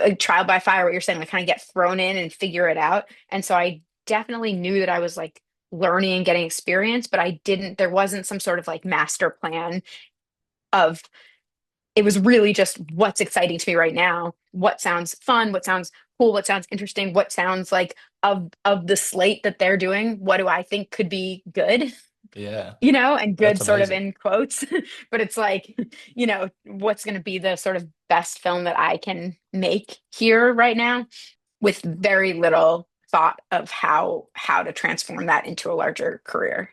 like trial by fire, what you're saying, like kind of get thrown in and figure it out. And so I definitely knew that I was like learning and getting experience, but there wasn't some sort of like master plan of it was really just what's exciting to me right now, what sounds fun, what sounds cool, what sounds interesting, what sounds like of the slate that they're doing, what do I think could be good? Yeah, And that's good sort of amazing. in quotes, but it's like, what's going to be the sort of best film that I can make here right now with very little thought of how to transform that into a larger career.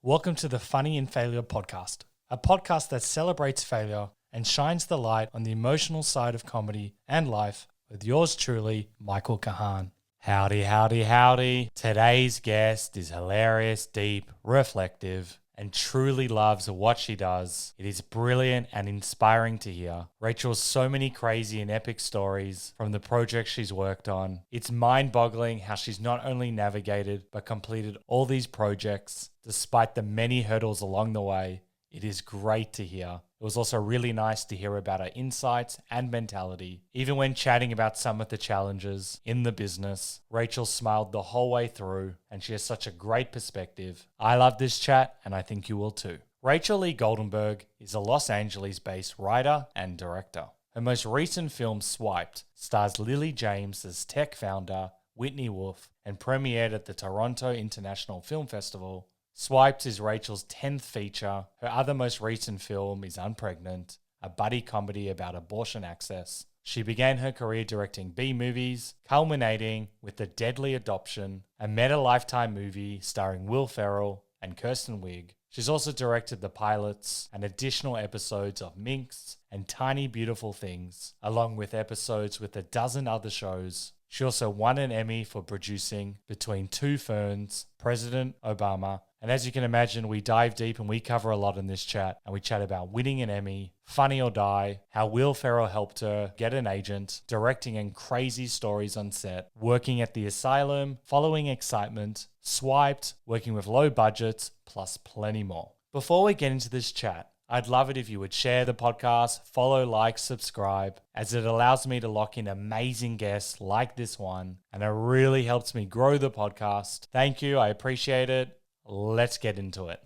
Welcome to the Funny in Failure podcast, a podcast that celebrates failure and shines the light on the emotional side of comedy and life with yours truly, Michael Kahan. Howdy, howdy, howdy. Today's guest is hilarious, deep, reflective, and truly loves what she does. It is brilliant and inspiring to hear. Rachel's so many crazy and epic stories from the projects she's worked on. It's mind-boggling how she's not only navigated but completed all these projects despite the many hurdles along the way. It is great to hear. It was also really nice to hear about her insights and mentality. Even when chatting about some of the challenges in the business, Rachel smiled the whole way through, and she has such a great perspective. I love this chat, and I think you will too. Rachel Lee Goldenberg is a Los Angeles-based writer and director. Her most recent film, Swiped, stars Lily James as tech founder Whitney Wolfe and premiered at the Toronto International Film Festival. Swiped is Rachel's 10th feature. Her other most recent film is Unpregnant, a buddy comedy about abortion access. She began her career directing B-movies, culminating with The Deadly Adoption, a meta-lifetime movie starring Will Ferrell and Kristen Wiig. She's also directed the pilots and additional episodes of Minx and Tiny Beautiful Things, along with episodes with a dozen other shows. She also won an Emmy for producing Between Two Ferns, President Obama. And as you can imagine, we dive deep and we cover a lot in this chat. And we chat about winning an Emmy, Funny or Die, how Will Ferrell helped her get an agent, directing and crazy stories on set, working at the Asylum, following excitement, Swiped, working with low budgets, plus plenty more. Before we get into this chat, I'd love it if you would share the podcast, follow, like, subscribe, as it allows me to lock in amazing guests like this one, and it really helps me grow the podcast. Thank you. I appreciate it. Let's get into it.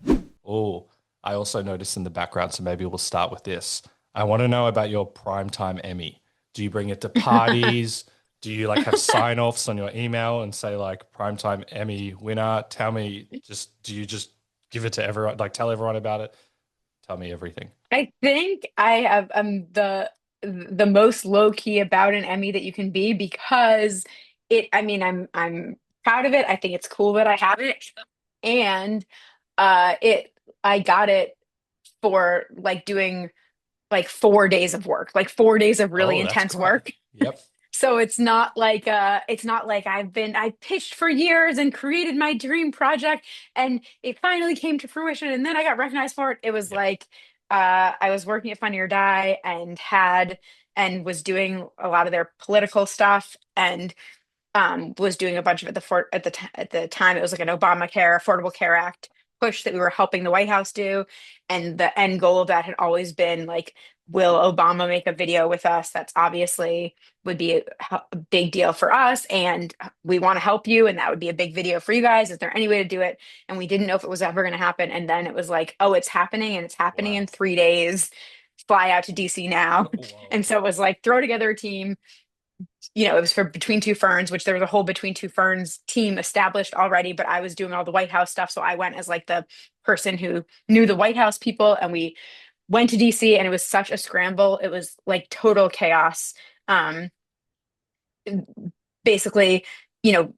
Oh, I also noticed in the background, so maybe we'll start with this. I want to know about your primetime Emmy. Do you bring it to parties? Do you like have sign-offs on your email and say like primetime Emmy winner? Tell me, do you just give it to everyone, like tell everyone about it? Tell me everything. I think I have the most low key about an Emmy that you can be because I mean I'm proud of it. I think it's cool that I have it. And I got it for like doing like 4 days of work, like 4 days of really Oh, that's intense great. work. Yep. So it's not like I pitched for years and created my dream project and it finally came to fruition and then I got recognized for it. It was Yep. like I was working at Funny or Die and was doing a lot of their political stuff and was doing a bunch of it at the time it was like an Obamacare Affordable Care Act push that we were helping the White House do, and the end goal of that had always been like, will Obama make a video with us? That's obviously would be a big deal for us, and we want to help you, and that would be a big video for you guys. Is there any way to do it? And we didn't know if it was ever going to happen, and then it was like, oh, it's happening, and it's happening in Wow. 3 days. Fly out to DC now. Whoa. And so it was like throw together a team. It was for Between Two Ferns, which there was a whole Between Two Ferns team established already, but I was doing all the White House stuff. So I went as like the person who knew the White House people, and we went to DC, and it was such a scramble. It was like total chaos. Um, Basically, you know,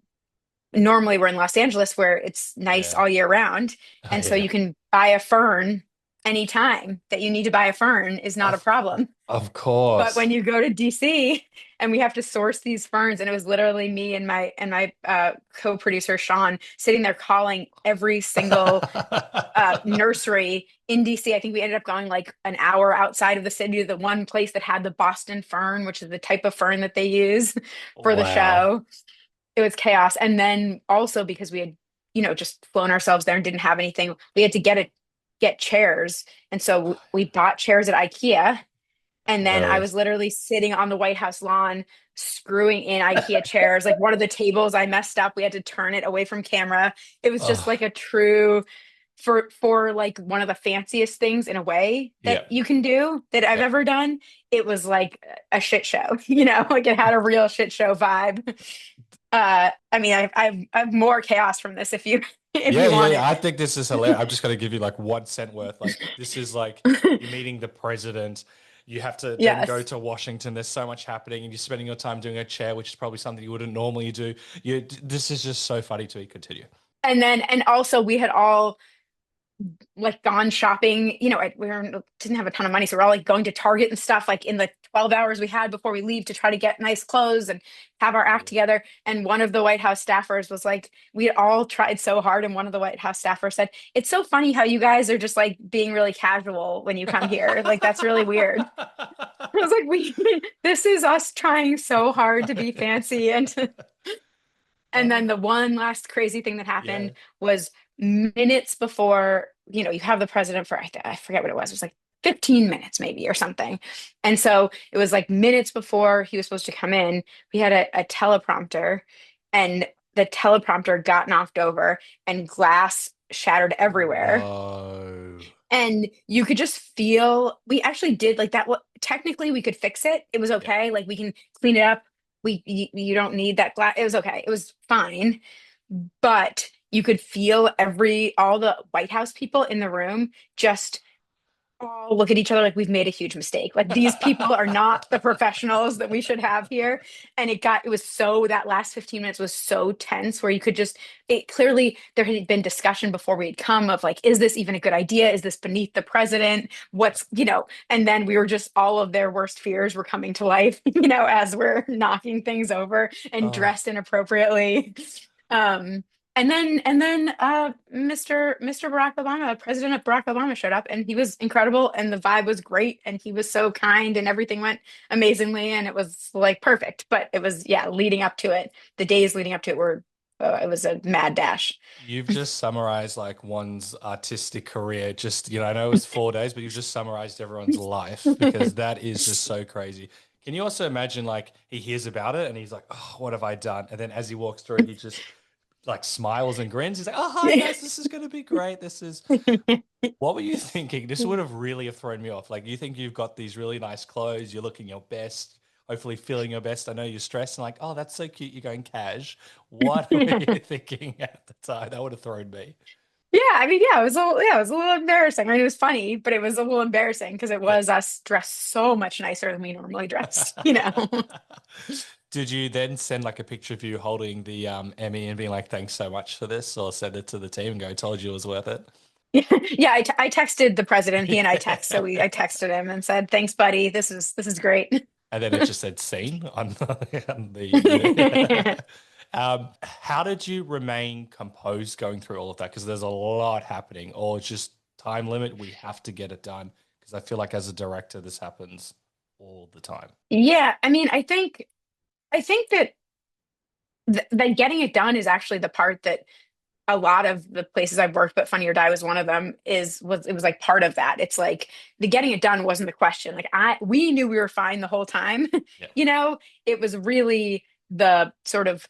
normally we're in Los Angeles where it's nice Yeah. all year round. And so Yeah. you can buy a fern anytime that you need to buy a fern is not a Of, problem. of But course. when you go to DC and we have to source these ferns, and it was literally me and my co-producer Sean sitting there calling every single nursery in DC. I think we ended up going like an hour outside of the city to the one place that had the Boston fern, which is the type of fern that they use for the Wow. show. it was chaos. And then also because we had, just flown ourselves there and didn't have anything, we had to get chairs. And so we bought chairs at IKEA. And then I No. was literally sitting on the White House lawn, screwing in IKEA chairs. Like one of the tables I messed up. We had to turn it away from camera. It was just like Oh, a true for like one of the fanciest things in a way that yeah. you can do that I've Yeah. ever done. It was like a shit show, like it had a real shit show vibe. I mean, I have more chaos from this if you if Yeah, you yeah, want yeah. I it. think this is hilarious. I'm just going to give you like 1 cent worth. Like, this is like you're meeting the president. You have to then go Yes. to Washington. There's so much happening, and you're spending your time doing a chair, which is probably something you wouldn't normally do. This is just so funny to me. Continue. And also we had all like gone shopping. Didn't have a ton of money, so we're all like going to Target and stuff like in the 12 hours we had before we leave to try to get nice clothes and have our act Yeah. together. And one of the White House staffers was like, we had all tried so hard, and one of the White House staffers said, "It's so funny how you guys are just like being really casual when you come here. Like that's really weird." I was like, "We this is us trying so hard to be fancy and to and then Oh, the one last crazy thing that yeah. happened was minutes before, you have the president for, I forget what it was. It was like 15 minutes maybe or something. And so it was like minutes before he was supposed to come in, we had a teleprompter, and the teleprompter got knocked over and glass shattered everywhere. No. And you could just feel, we actually did like that. Well, technically we could fix it. It was Yeah. okay. Like we can clean it up. You don't need that glass. It was okay. It was fine. But you could feel all the White House people in the room just all look at each other like we've made a huge mistake. Like these people are not the professionals that we should have here. And it was so, that last 15 minutes was so tense where you could just, it clearly there had been discussion before we had come of like, is this even a good idea? Is this beneath the president? And then we were just, all of their worst fears were coming to life, as we're knocking things over and Oh. dressed inappropriately. Um, and then Mr. Barack Obama, President Barack Obama showed up, and he was incredible, and the vibe was great, and he was so kind, and everything went amazingly, and it was like perfect. But it was, yeah, leading up to it, the days leading up to it were, it was a mad dash. You've just summarized like one's artistic career. Just, I know it was 4 days, but you've just summarized everyone's life because that is just so crazy. Can you also imagine like he hears about it and he's like, oh, what have I done? And then as he walks through, he just like smiles and grins. He's like, oh, hi guys, this is going to be great. What were you thinking? This would have really have thrown me off. Like, you think you've got these really nice clothes, you're looking your best, hopefully feeling your best. I know you're stressed and like, oh, that's so cute. You're going cash. What were you thinking at the time? That would have thrown me. Yeah, I mean, yeah, it was a little embarrassing. I mean, it was funny, but it was a little embarrassing because it Yeah. was us dressed so much nicer than we normally dress. Did you then send like a picture of you holding the Emmy and being like, thanks so much for this, or send it to the team and go, told you it was worth it? Yeah, I texted the president. He and I text, so I texted him and said, "Thanks, buddy. This is great." And then it just said scene on on the. How did you remain composed going through all of that? Because there's a lot happening, or it's just time limit. We have to get it done. Because I feel like as a director, this happens all the time. Yeah, I mean, I think that that getting it done is actually the part that a lot of the places I've worked, but Funny or Die was one of them, it was like part of that. It's like the getting it done wasn't the question. Like we knew we were fine the whole time. Yeah. You know, it was really the sort of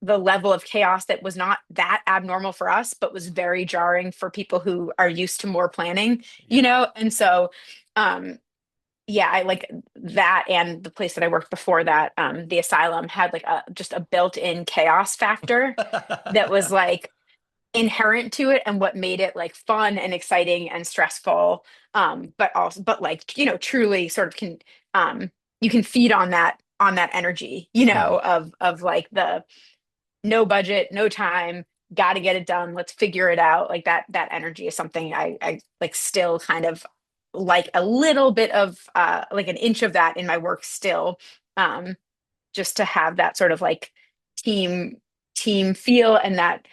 the level of chaos that was not that abnormal for us, but was very jarring for people who are used to more planning, Yeah. And so um yeah, I like that. And the place that I worked before that, the Asylum had like just a built-in chaos factor that was like inherent to it, and what made it like fun and exciting and stressful. But like, truly sort of you can feed on that energy, Mm. of like the no budget, no time, got to get it done. Let's figure it out. Like that energy is something I like still kind of like a little bit of like an inch of that in my work still. Um, just to have that sort of like team team feel, and that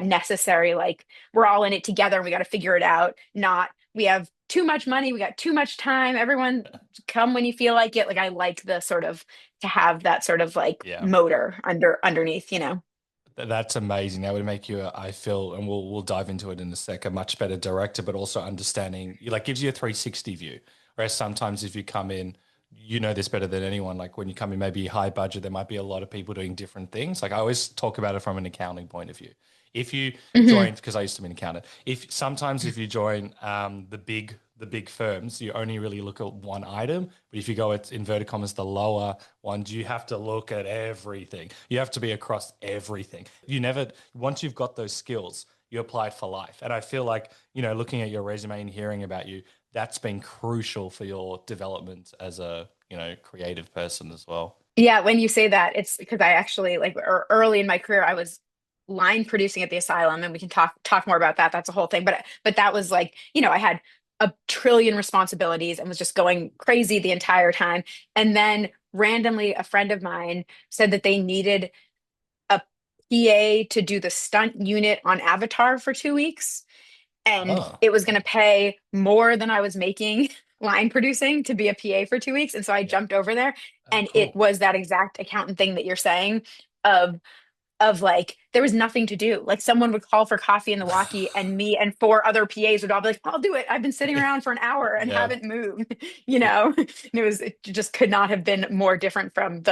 necessary, like we're all in it together and we got to figure it out, not we have too much money, we got too much time, everyone come when you feel like it. Like I like the sort of to have that sort of like Yeah. motor underneath, you know. That's amazing. That would make you, I feel, and we'll dive into it in a sec, a much better director, but also understanding, like gives you a 360 view. Whereas sometimes if you come in, you know this better than anyone. Like when you come in, maybe high budget, there might be a lot of people doing different things. Like I always talk about it from an accounting point of view. If you Hmm. join, because I used to be an accountant, if you join the big firms, you only really look at one item. But if you go at inverted commas the lower ones, you have to look at everything. You have to be across everything. You never once you've got those skills, you apply it for life. And I feel like, looking at your resume and hearing about you, that's been crucial for your development as a, creative person as well. Yeah, when you say that, it's because I actually like early in my career, I was line producing at the Asylum, and we can talk more about that. That's a whole thing. But that was like, I had a trillion responsibilities and was just going crazy the entire time. And then randomly, a friend of mine said that they needed a PA to do the stunt unit on Avatar for 2 weeks, and Oh, it was going to pay more than I was making line producing to be a PA for 2 weeks. And so I yeah. jumped over there, Oh, and it cool. was that exact accountant thing that you're saying of like there was nothing to do. Like someone would call for coffee in the walkie, and me and four other PAs would all be like, I'll do it. I've been sitting around for an hour and Yeah. haven't moved, you know? And it just could not have been more different from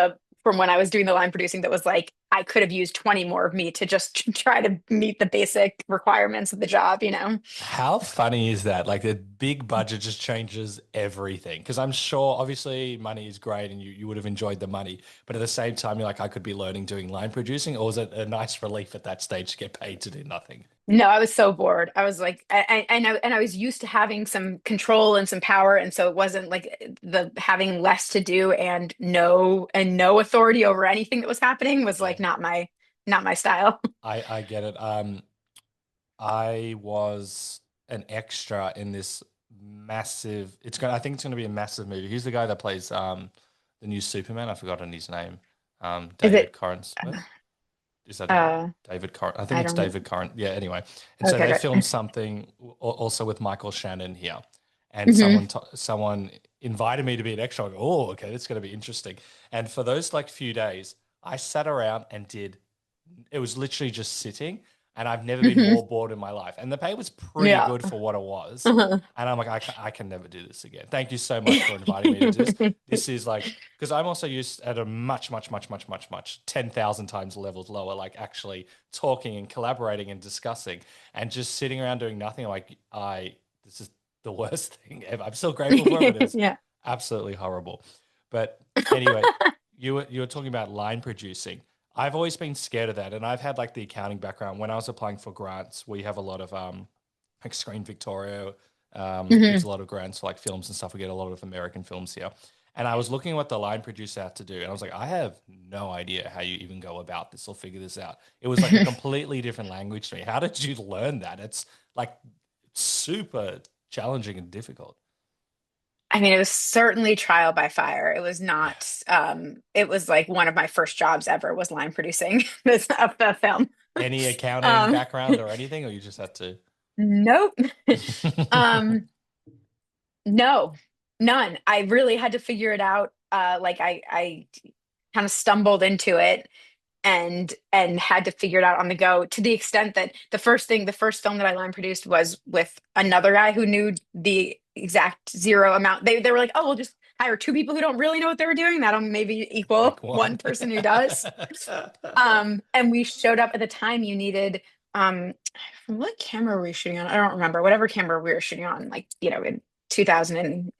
when I was doing the line producing. That was like I could have used 20 more of me to just try to meet the basic requirements of the job, you know? How funny is that? Like the big budget just changes everything. Because I'm sure, obviously, money is great and you would have enjoyed the money. But at the same time, you're like, I could be learning doing line producing. Or was it a nice relief at that stage to get paid to do nothing? No, I was so bored. I was like, and I was used to having some control and some power, and so it wasn't like the having less to do and no authority over anything that was happening was Yeah, like not my style. I get it. I was an extra in this massive. I think it's gonna be a massive movie. Who's the guy that plays the new Superman? I've forgotten his name. Is David it? Corns. Is that him? Uh, David Curran. I think I it's don't. David Curran. Yeah, anyway. And so Okay, they okay. filmed something also with Michael Shannon here. And Hmm. someone invited me to be an extra. I go, oh, okay, that's going to be interesting. And for those like few days, I sat around and it was literally just sitting. And I've never been Hmm. more bored in my life. And the pay was pretty Yeah. good for what it was. Uh-huh. And I'm like, I can never do this again. Thank you so much for inviting me to do this. This is like, because I'm also used at a much, much, much, much, much, much 10,000 times levels lower, like actually talking and collaborating and discussing and just sitting around doing nothing. Like, this is the worst thing ever. I'm still grateful for it, but it was Yeah. absolutely horrible. But anyway, you were talking about line producing. I've always been scared of that, and I've had like the accounting background. When I was applying for grants, we have a lot of like Screen Victoria gives Hmm. a lot of grants for like films and stuff. We get a lot of American films here. And I was looking at what the line producer had to do, and I was like, I have no idea how you even go about this or figure this out. It was like a completely different language to me. How did you learn that? It's like super challenging and difficult. I mean, it was certainly trial by fire. It was Yeah. not, it was like one of my first jobs ever was line producing this of the film. Any accounting Um, background or anything, or you just had to? nope. Um, no, none. I really had to figure it out. Like I kind of stumbled into it and had to figure it out on the go to the extent that the first film that I line produced was with another guy who knew the exact zero amount. They were like, oh, we'll just hire two people who don't really know what they were doing. That'll maybe equal Make one. one person who does. And we showed up at the time you needed what camera were we shooting on? I don't remember. Whatever camera we were shooting on, like, in 2000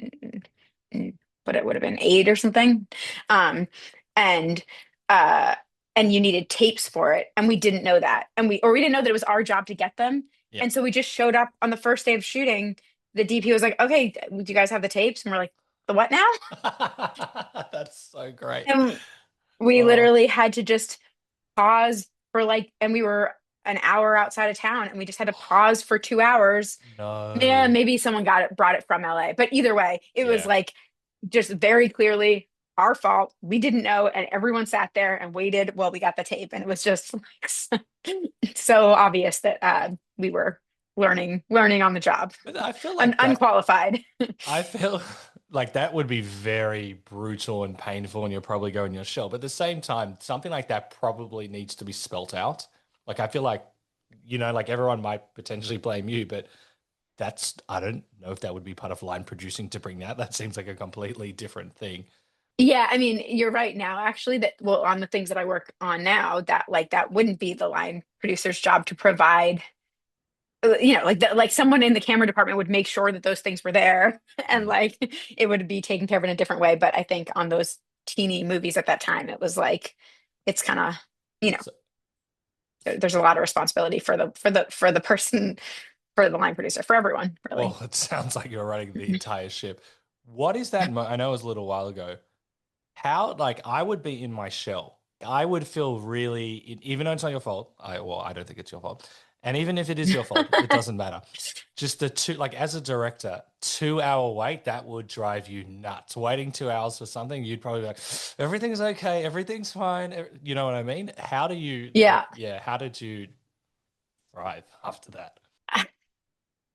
what it would have been 8 or something. Um and uh and you needed tapes for it, and we didn't know that. And we didn't know that it was our job to get them. Yeah. And so we just showed up on the first day of shooting. The DP was like, "Okay, do you guys have the tapes?" And we're like, "The what now?" That's so great. And we Oh, literally had to just pause for like, and we were an hour outside of town, and we just had to pause for 2 hours. Yeah, no. maybe someone brought it from LA, but either way, it was Yeah. like just very clearly our fault. We didn't know, and everyone sat there and waited while we got the tape, and it was just like so obvious that we were learning on the job, But I feel like that unqualified. I feel like that would be very brutal and painful, and you'll probably go in your shell. But at the same time, something like that probably needs to be spelt out. Like I feel like, like everyone might potentially blame you, but I don't know if that would be part of line producing to bring that. That seems like a completely different thing. Yeah, I mean, you're right now, actually, that well, on the things that I work on now, that like that wouldn't be the line producer's job to provide, like someone in the camera department would make sure that those things were there and Mm. like it would be taken care of in a different way. But I think on those teeny movies at that time, it was like it's kind of, you know, So, there's a lot of responsibility for the person, for the line producer, for everyone, really. well, it sounds like you're running the entire ship. What is that? I know it was a little while ago. How, like, I would be in my shell. I would feel really, even though it's not your fault. I don't think it's your fault. And even if it is your fault, it doesn't matter. Just the two, like, as a director, 2 hour wait, that would drive you nuts. Waiting 2 hours for something, you'd probably be like, everything's okay, everything's fine. You know what I mean? How do you, Yeah. yeah, how did you thrive after that?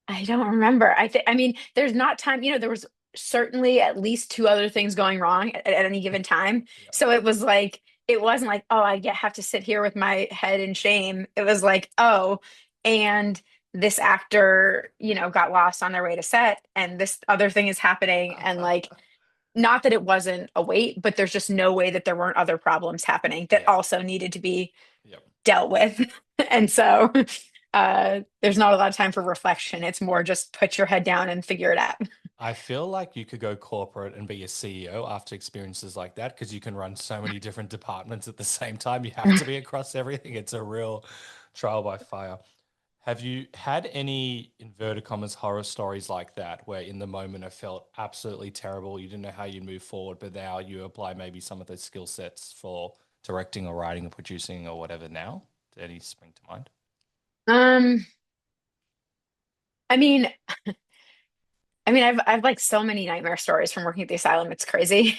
I don't remember. I mean, there's not time, there was certainly at least two other things going wrong at any given time. Yeah. So it was like, it wasn't like, oh, have to sit here with my head in shame. It was like, oh, and this actor, got lost on their way to set, and this other thing is happening. And like, not that it wasn't a wait, but there's just no way that there weren't other problems happening that Yeah. also needed to be Yep. dealt with. And so there's not a lot of time for reflection. It's more just put your head down and figure it out. I feel like you could go corporate and be a CEO after experiences like that because you can run so many different departments at the same time. You have to be across everything. It's a real trial by fire. Have you had any inverted commas horror stories like that where in the moment it felt absolutely terrible? You didn't know how you'd move forward, but now you apply maybe some of those skill sets for directing or writing or producing or whatever now? Did any spring to mind? Um, I mean, I've like so many nightmare stories from working at the asylum. It's crazy.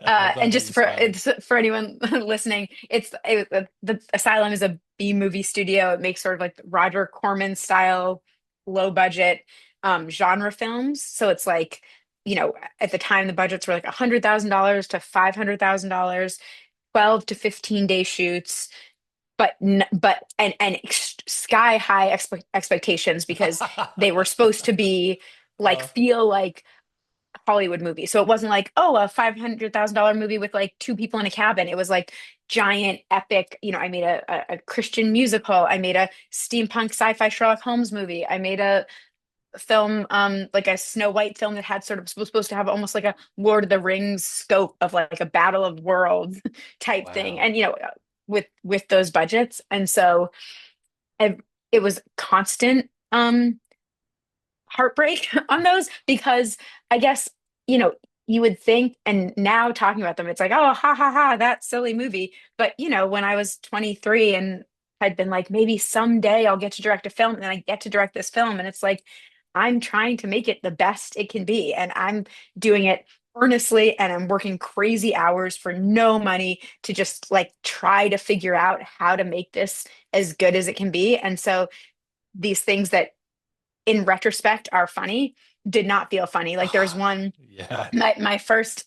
I And love that just you're for smiling. it's for anyone listening, the Asylum is a B movie studio. It makes sort of like Roger Corman style, low budget genre films. So it's like, at the time the budgets were like $100,000 to $500,000, 12 to 15-day shoots, but sky high expectations because they were supposed to be like Uh, feel like Hollywood movie. So it wasn't like, oh, a $500,000 movie with like two people in a cabin. It was like giant, epic. I made a Christian musical. I made a steampunk sci-fi Sherlock Holmes movie. I made a film, like a Snow White film that had sort of supposed to have almost like a Lord of the Rings scope of like a Battle of Worlds type thing. wow. And with those budgets, and so I, it was constant. Heartbreak on those because I guess, you know, you would think, and now talking about them, it's like, oh, ha ha ha, that silly movie. But, when I was 23 and had been like, maybe someday I'll get to direct a film, and then I get to direct this film. And it's like, I'm trying to make it the best it can be. And I'm doing it earnestly, and I'm working crazy hours for no money to just like try to figure out how to make this as good as it can be. And so these things that in retrospect are funny did not feel funny. Like there's one, Yeah. my first,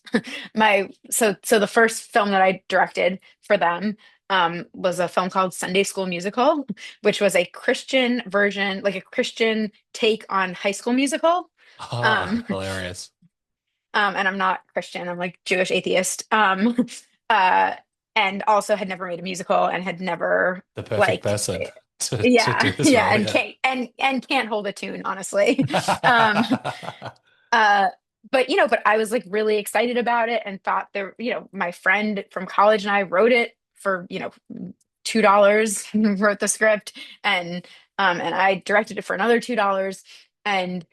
so the first film that I directed for them was a film called Sunday School Musical, which was a Christian version, like a Christian take on High School Musical. Oh, um hilarious. and I'm not Christian, I'm like Jewish atheist. Uh and also had never made a musical and had never The perfect like person to yeah, do this yeah, role, and yeah. can't hold a tune, honestly. Um, uh, but I was like really excited about it and thought there, my friend from college and I wrote it for, $2, wrote the script, and I directed it for another $2. And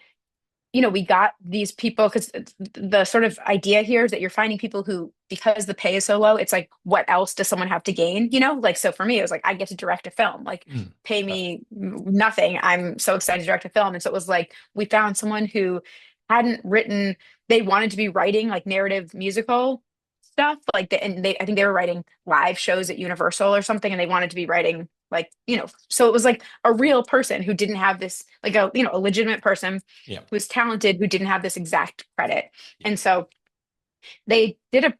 we got these people because the sort of idea here is that you're finding people who, because the pay is so low, it's like, what else does someone have to gain? Like, so for me, it was like, I get to direct a film, like, Mm. pay Uh, me nothing. I'm so excited to direct a film. And so it was like, we found someone who hadn't written, they wanted to be writing like narrative musical stuff. Like, I think they were writing live shows at Universal or something, and they wanted to be writing like, so it was like a real person who didn't have this, like a legitimate person Yeah. who was talented, who didn't have this exact credit. Yeah. And so they did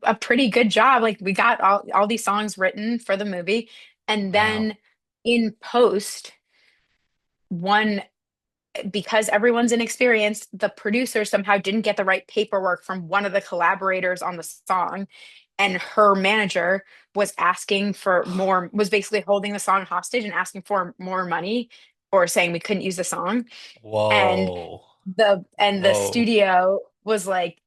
a pretty good job. Like we got all these songs written for the movie. And Wow. then in post, one because everyone's inexperienced, the producer somehow didn't get the right paperwork from one of the collaborators on the song. And her manager was asking for more, was basically holding the song hostage and asking for more money or saying we couldn't use the song. And Whoa. the Whoa. studio was like,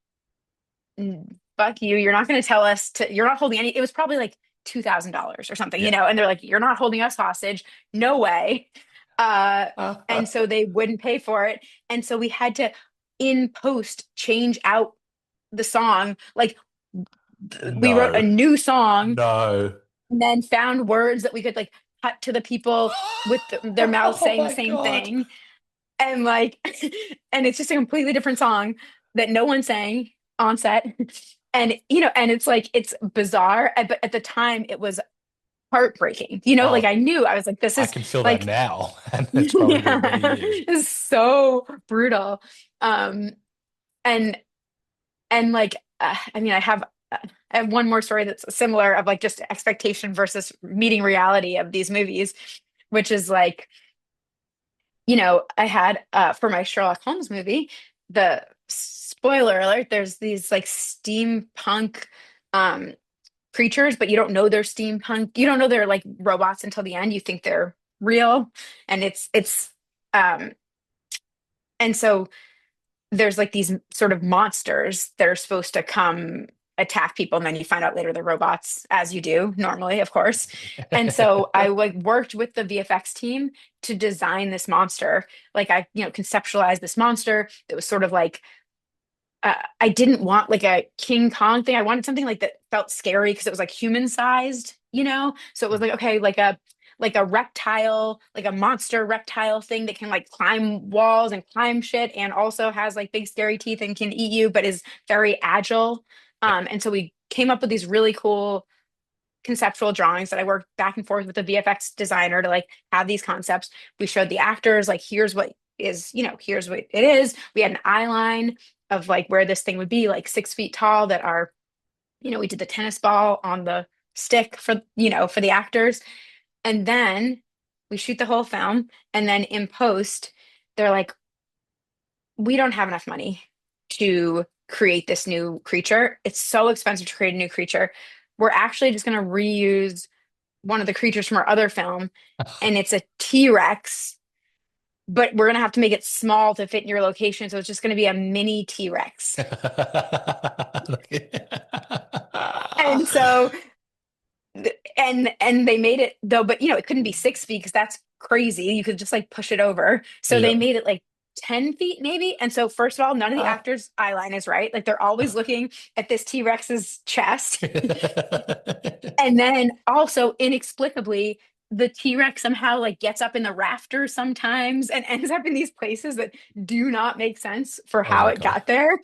fuck you, you're not going to tell us you're not holding any, it was probably like $2,000 or something, Yeah. and they're like, you're not holding us hostage. No way. Uh, and so they wouldn't pay for it. And so we had to, in post, change out the song. Like we wrote a No. new song No. and then found words that we could like cut to the people with their mouths Oh saying the my same God. thing. And like, and it's just a completely different song that no one sang on set. And, and it's like, it's bizarre. But at the time, it was heartbreaking. Like Oh, I knew, I was like, this I is can feel that like, now. And it's probably been many yeah, years. it's so brutal. Um, and, like, I mean, I have one more story that's similar of like just expectation versus meeting reality of these movies, which is like, I had for my Sherlock Holmes movie, the spoiler alert, there's these like steampunk um creatures, but you don't know they're steampunk. You don't know they're like robots until the end. You think they're real. And it's um and so there's like these sort of monsters that are supposed to come attack people, and then you find out later they're robots, as you do normally, of course. And so I like worked with the VFX team to design this monster. Like I conceptualized this monster that was sort of like, I didn't want like a King Kong thing. I wanted something like that felt scary because it was like human sized, So it was like, okay, like a reptile, like a monster reptile thing that can like climb walls and climb shit and also has like big scary teeth and can eat you, but is very agile. Yeah. And so we came up with these really cool conceptual drawings that I worked back and forth with the VFX designer to like have these concepts. We showed the actors like, here's what is, here's what it is. We had an eye line of like where this thing would be, like 6 feet tall, that are, we did the tennis ball on the stick for, for the actors. And then we shoot the whole film. And then in post, they're like, we don't have enough money to create this new creature. It's so expensive to create a new creature. We're actually just going to reuse one of the creatures from our other film, and it's a T-Rex, but we're going to have to make it small to fit in your location. So it's just going to be a mini T-Rex. And so and they made it though, but it couldn't be 6 feet because that's crazy. You could just like push it over. So they Yeah. made it like 10 feet maybe. And so first of all, none of the actors' eye line is right. Like they're always looking at this T-Rex's chest. And then also inexplicably, the T-Rex somehow like gets up in the rafters sometimes and ends up in these places that do not make sense for Oh how my it God. got there.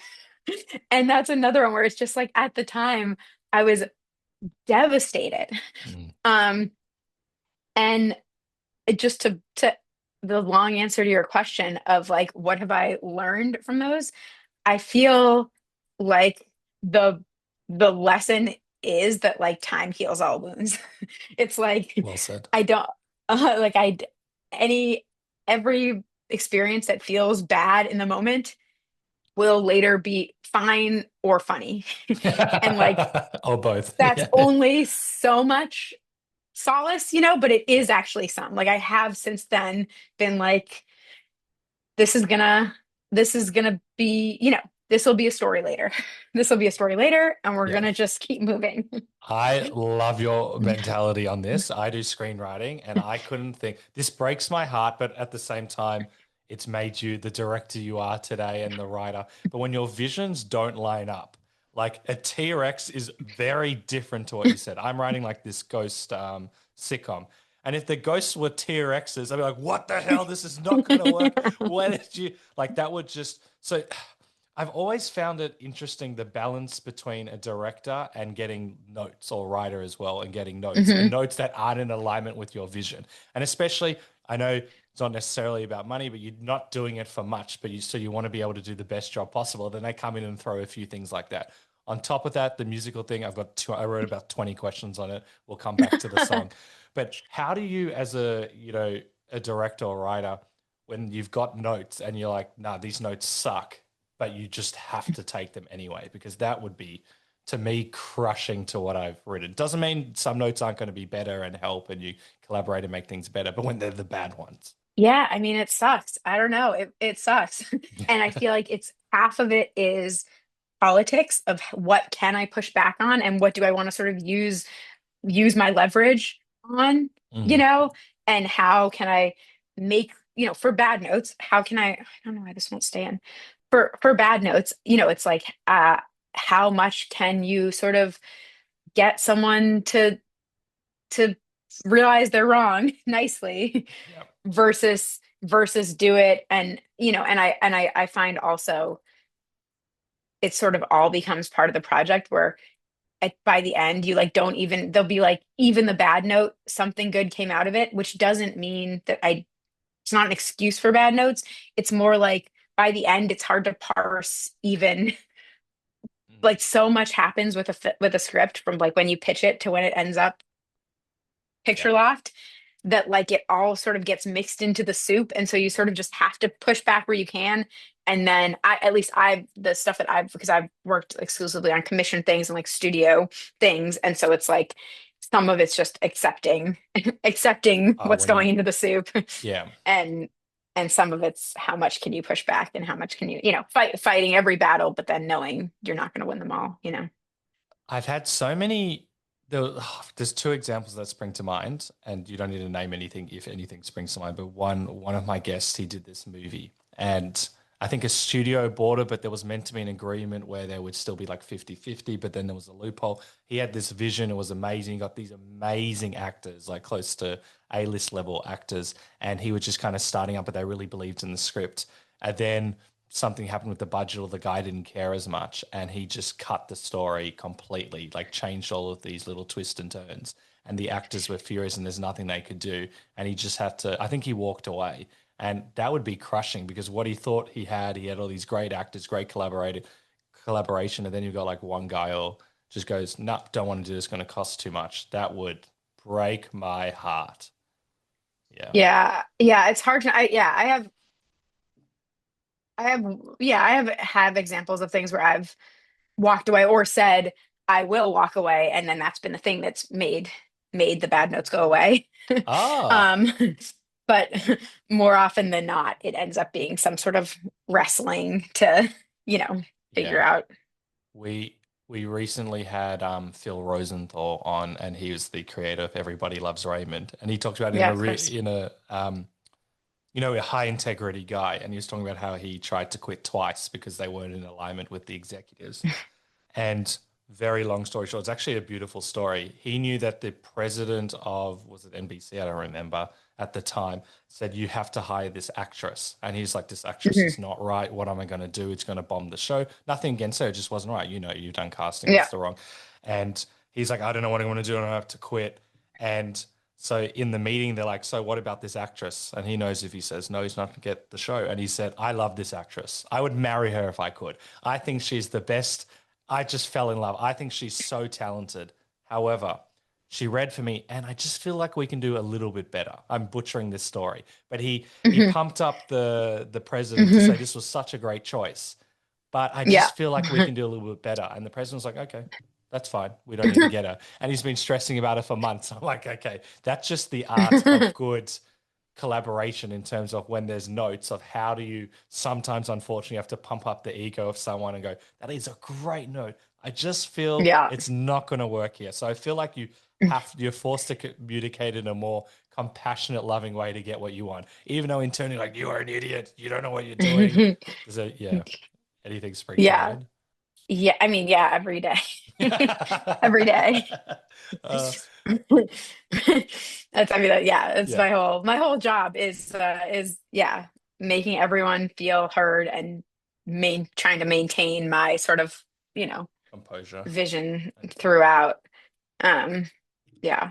And that's another one where it's just like at the time I was devastated. Mm. Um, and just to the long answer to your question of like what have I learned from those? I feel like the lesson is that like time heals all wounds. It's like Well said. I don't like I any every experience that feels bad in the moment will later be fine or funny. And like Or both. that's Yeah. only so much solace, but it is actually some. Like I have since then been like, this is gonna, this is gonna be, this will be a story later. This will be a story later, and we're Yeah. gonna just keep moving. I love your mentality on this. I do screenwriting and I couldn't think this breaks my heart, but at the same time, it's made you the director you are today and the writer. But when your visions don't line up, like a T-Rex is very different to what you said. I'm writing like this ghost sitcom. And if the ghosts were T-Rexes, I'd be like, what the hell? This is not going to work. Where did you like that would just so I've always found it interesting the balance between a director and getting notes, or writer as well, and getting notes and Hmm. notes that aren't in alignment with your vision. And especially, I know it's not necessarily about money, but you're not doing it for much, but you want to be able to do the best job possible. Then they come in and throw a few things like that. On top of that, the musical thing, I wrote about 20 questions on it. We'll come back to the song. But how do you, as a director or writer, when you've got notes and you're like, nah, these notes suck, but you just have to take them anyway, because that would be, to me, crushing to what I've written. Doesn't mean some notes aren't going to be better and help and you collaborate and make things better, but when they're the bad ones. Yeah, I mean, it sucks. I don't know. It sucks. And I feel like it's half of it is politics of what can I push back on and what do I want to sort of use my leverage on, you Mm, know, and how can I make, for bad notes, how can I don't know why this won't stay in. For bad notes, it's like how much can you sort of get someone to realize they're wrong nicely yeah. versus do it. And I find also it sort of all becomes part of the project where by the end you like don't even, they'll be like, even the bad note, something good came out of it, which doesn't mean that I it's not an excuse for bad notes. It's more like by the end it's hard to parse even. Mm, Like so much happens with with a script from like when you pitch it to when it ends up yeah. picture locked, that like it all sort of gets mixed into the soup, and so you sort of just have to push back where you can. And then at least the stuff that because I've worked exclusively on commission things and like studio things, and so it's like some of it's just accepting accepting what's When going you, into the soup. yeah. and and some of it's how much can you push back and how much can you fighting every battle, but then knowing you're not going to win them all. I've had so many. There's two examples that spring to mind, and you don't need to name anything if anything springs to mind. But one of my guests, he did this movie, and I think a studio bought it, but there was meant to be an agreement where there would still be like 50-50, but then there was a loophole. He had this vision, it was amazing. He got these amazing actors, like close to A-list level actors, and he was just kind of starting up, but they really believed in the script. And then something happened with the budget, or the guy didn't care as much, and he just cut the story completely, like changed all of these little twists and turns, and the actors were furious and there's nothing they could do, and he just had to, I think he walked away. And that would be crushing, because what he thought he had all these great actors, great collaboration, and then you've got like one guy who just goes, "Nah, don't want to do this, going to cost too much." That would break my heart. Yeah. Yeah, it's hard to I have examples of things where I've walked away or said I will walk away, and then that's been the thing that's made the bad notes go away. Ah, um but more often than not it ends up being some sort of wrestling to you know figure yeah. out. We we recently had Phil Rosenthal on, and he was the creator of Everybody Loves Raymond, and he talked about Yeah, of course. a high integrity guy, and he was talking about how he tried to quit twice because they weren't in alignment with the executives. And very long story short, it's actually a beautiful story. He knew that the president of, was it NBC? I don't remember at the time, said, you have to hire this actress. And he's like, this actress is Mhm. not right. What am I going to do? It's going to bomb the show. Nothing against her. It just wasn't right. You've done casting. Yeah. What's the wrong? And he's like, I don't know what I want to do, and I have to quit. And so in the meeting, they're like, so what about this actress? And he knows if he says no, he's not going to get the show. And he said, I love this actress. I would marry her if I could. I think she's the best. I just fell in love. I think she's so talented. However, she read for me, and I just feel like we can do a little bit better. I'm butchering this story, but he Hmm. pumped up the president to say Hmm. this was such a great choice. But I Yeah. just feel like we can do a little bit better. And the president was like, okay, that's fine. We don't need to get her. And he's been stressing about it for months. I'm like, okay, that's just the art of good collaboration, in terms of when there's notes of how do you sometimes, unfortunately, have to pump up the ego of someone and go, that is a great note. I just feel Yeah. it's not going to work here. So I feel like you're forced to communicate in a more compassionate, loving way to get what you want, even though internally, like, you are an idiot. You don't know what you're doing. Yeah, anything spring to Yeah. mind? Yeah, I mean, yeah, every day. Every day. uh, I mean, yeah, it's yeah. my whole job is yeah, making everyone feel heard and trying to maintain my sort of, you know, Composure. vision Okay. throughout. Um, yeah.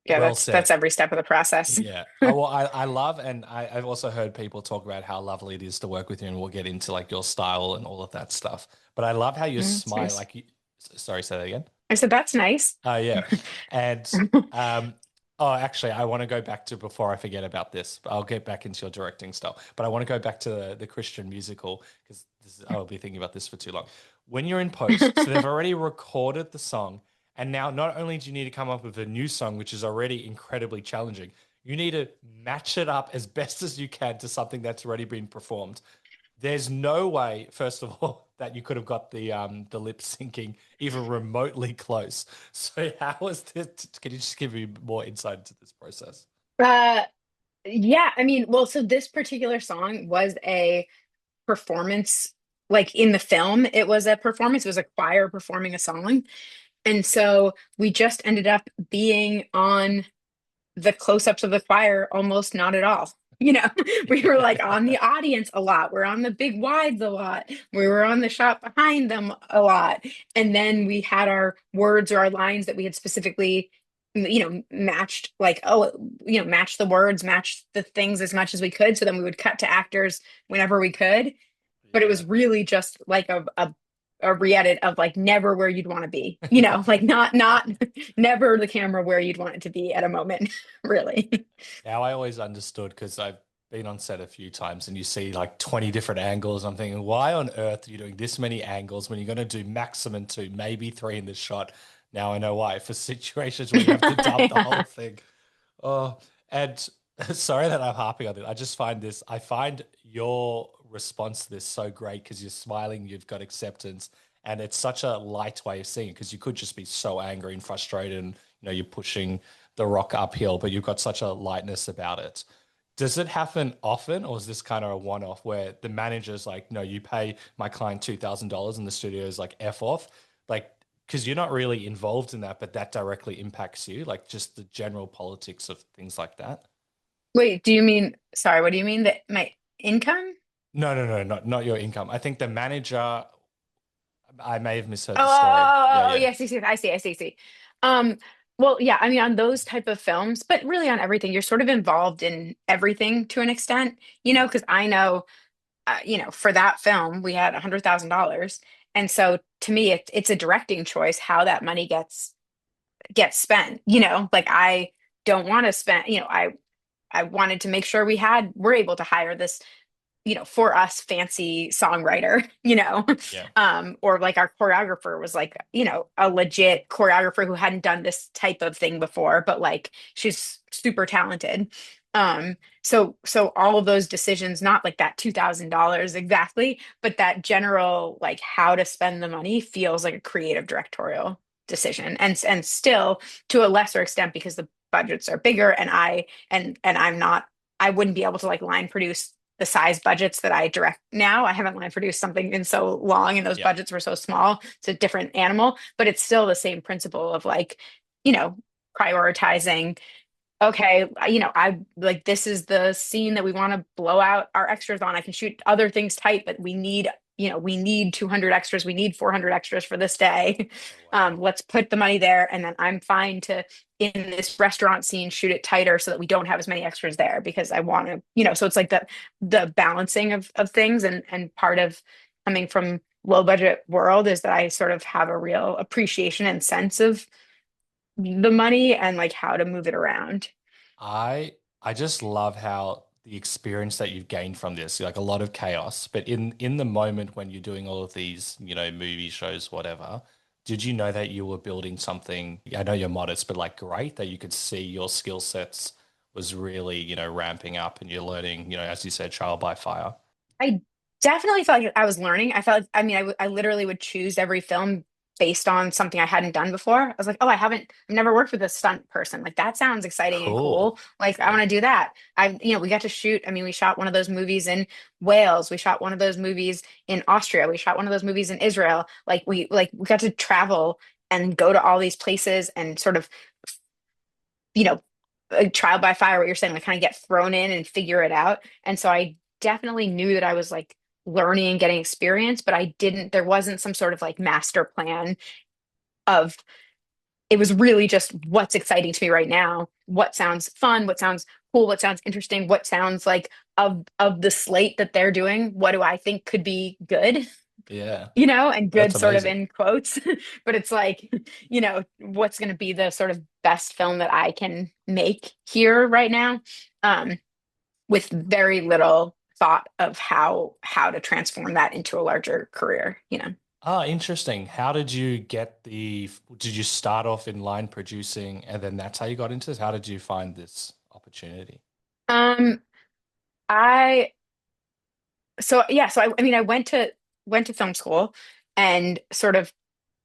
Yeah, Well that's said. every step of the process. Yeah. Oh, well, I love, and I've also heard people talk about how lovely it is to work with you, and we'll get into like your style and all of that stuff. But I love how you It's smile. nice. Like, sorry, say that again. I said, that's nice. Yeah. And um, oh, actually, I want to go back to before I forget about this. I'll get back into your directing style, but I want to go back to the Christian musical because I'll be thinking about this for too long. When you're in post, so they've already recorded the song, and now not only do you need to come up with a new song, which is already incredibly challenging, you need to match it up as best as you can to something that's already been performed. There's no way, first of all, that you could have got the lip syncing even remotely close. So how was this? Can you just give me more insight into this process? Uh, yeah, I mean, well, so this particular song was a performance, like in the film, it was a performance, it was a choir performing a song. And so we just ended up being on the close-ups of the choir almost not at all. We were like on the audience a lot. We're on the big wides a lot. We were on the shot behind them a lot. And then we had our words or our lines that we had specifically, matched like, oh, match the words, match the things as much as we could. So then we would cut to actors whenever we could. But it Yeah. was really just like a re-edit of like never where you'd want to be, like not never the camera where you'd want it to be at a moment, really. Now I always understood because I've been on set a few times and you see like 20 different angles. I'm thinking, why on earth are you doing this many angles when you're going to do maximum two, maybe three in the shot? Now I know why. For situations where you have to dub the whole Yeah. thing. Oh, and sorry that I'm harping on it. I find your response to this so great because you're smiling, you've got acceptance, and it's such a light way of seeing it because you could just be so angry and frustrated and you're pushing the rock uphill, but you've got such a lightness about it. Does it happen often, or is this kind of a one-off where the manager's like, no, you pay my client $2,000 and the studio is like F off? Like, because you're not really involved in that, but that directly impacts you, like just the general politics of things like that. Wait, do you mean, sorry, what do you mean that my income? No, no, no, not your income. I think the manager, I may have misheard the story. Yeah, Oh, yeah. yes, yes, yes, I see. Um, well, yeah, I mean, on those type of films, but really on everything, you're sort of involved in everything to an extent, because I know, for that film, we had $100,000. And so to me, it's a directing choice how that money gets spent, like I don't want to spend, I wanted to make sure we're able to hire this, for us fancy songwriter, Yeah. or like our choreographer was like, a legit choreographer who hadn't done this type of thing before, but like she's super talented. So all of those decisions, not like that $2,000 exactly, but that general like how to spend the money feels like a creative directorial decision, and still to a lesser extent because the budgets are bigger, and I'm not, I wouldn't be able to like line produce the size budgets that I direct now. I haven't line produced something in so long, and those Yeah. budgets were so small. It's a different animal, but it's still the same principle of like, you know, prioritizing. Okay, I like this is the scene that we want to blow out our extras on. I can shoot other things tight, but we need 200 extras. We need 400 extras for this day. Oh, wow. Let's put the money there, and then I'm fine to in this restaurant scene shoot it tighter so that we don't have as many extras there because I want to, so it's like the balancing of things, and part of coming from low budget world is that I sort of have a real appreciation and sense of the money and like how to move it around. I just love how the experience that you've gained from this, like a lot of chaos, but in the moment when you're doing all of these, movie shows, whatever, did you know that you were building something? I know you're modest, but like great that you could see your skill sets was really, ramping up and you're learning, as you said, trial by fire. I definitely felt like I was learning. I felt like, I mean, I literally would choose every film based on something I hadn't done before. I was like, oh, I've never worked with a stunt person. Like that sounds exciting and Cool. cool. Like I Yeah. want to do that. We got to shoot. I mean, we shot one of those movies in Wales. We shot one of those movies in Austria. We shot one of those movies in Israel. Like we got to travel and go to all these places and sort of, you know, trial by fire, what you're saying, like kind of get thrown in and figure it out. And so I definitely knew that I was like learning and getting experience, but there wasn't some sort of like master plan of, it was really just what's exciting to me right now, what sounds fun, what sounds cool, what sounds interesting, what sounds like of the slate that they're doing, what do I think could be good, Yeah, and that's good sort of amazing. in quotes, but it's like, what's going to be the sort of best film that I can make here right now, um, with very little thought of how to transform that into a larger career. Ah, interesting. How did you did you start off in line producing and then that's how you got into this? How did you find this opportunity? Um, I so yeah, so I mean, I went to film school and sort of,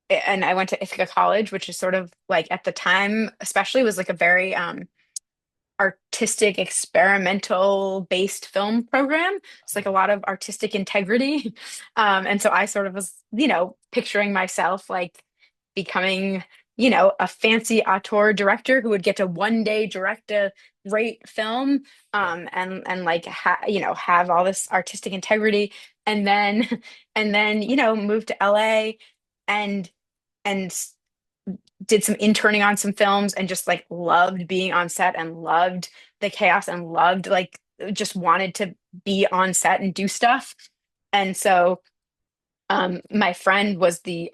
and I went to Ithaca College, which is sort of like at the time, especially, was like a very artistic experimental based film program. It's like a lot of artistic integrity. And so I sort of was, picturing myself like becoming, a fancy auteur director who would get to one day direct a great film, Yeah. and like have all this artistic integrity, and then move to LA and and did some interning on some films and just like loved being on set and loved the chaos and loved, like, just wanted to be on set and do stuff. And so my friend was the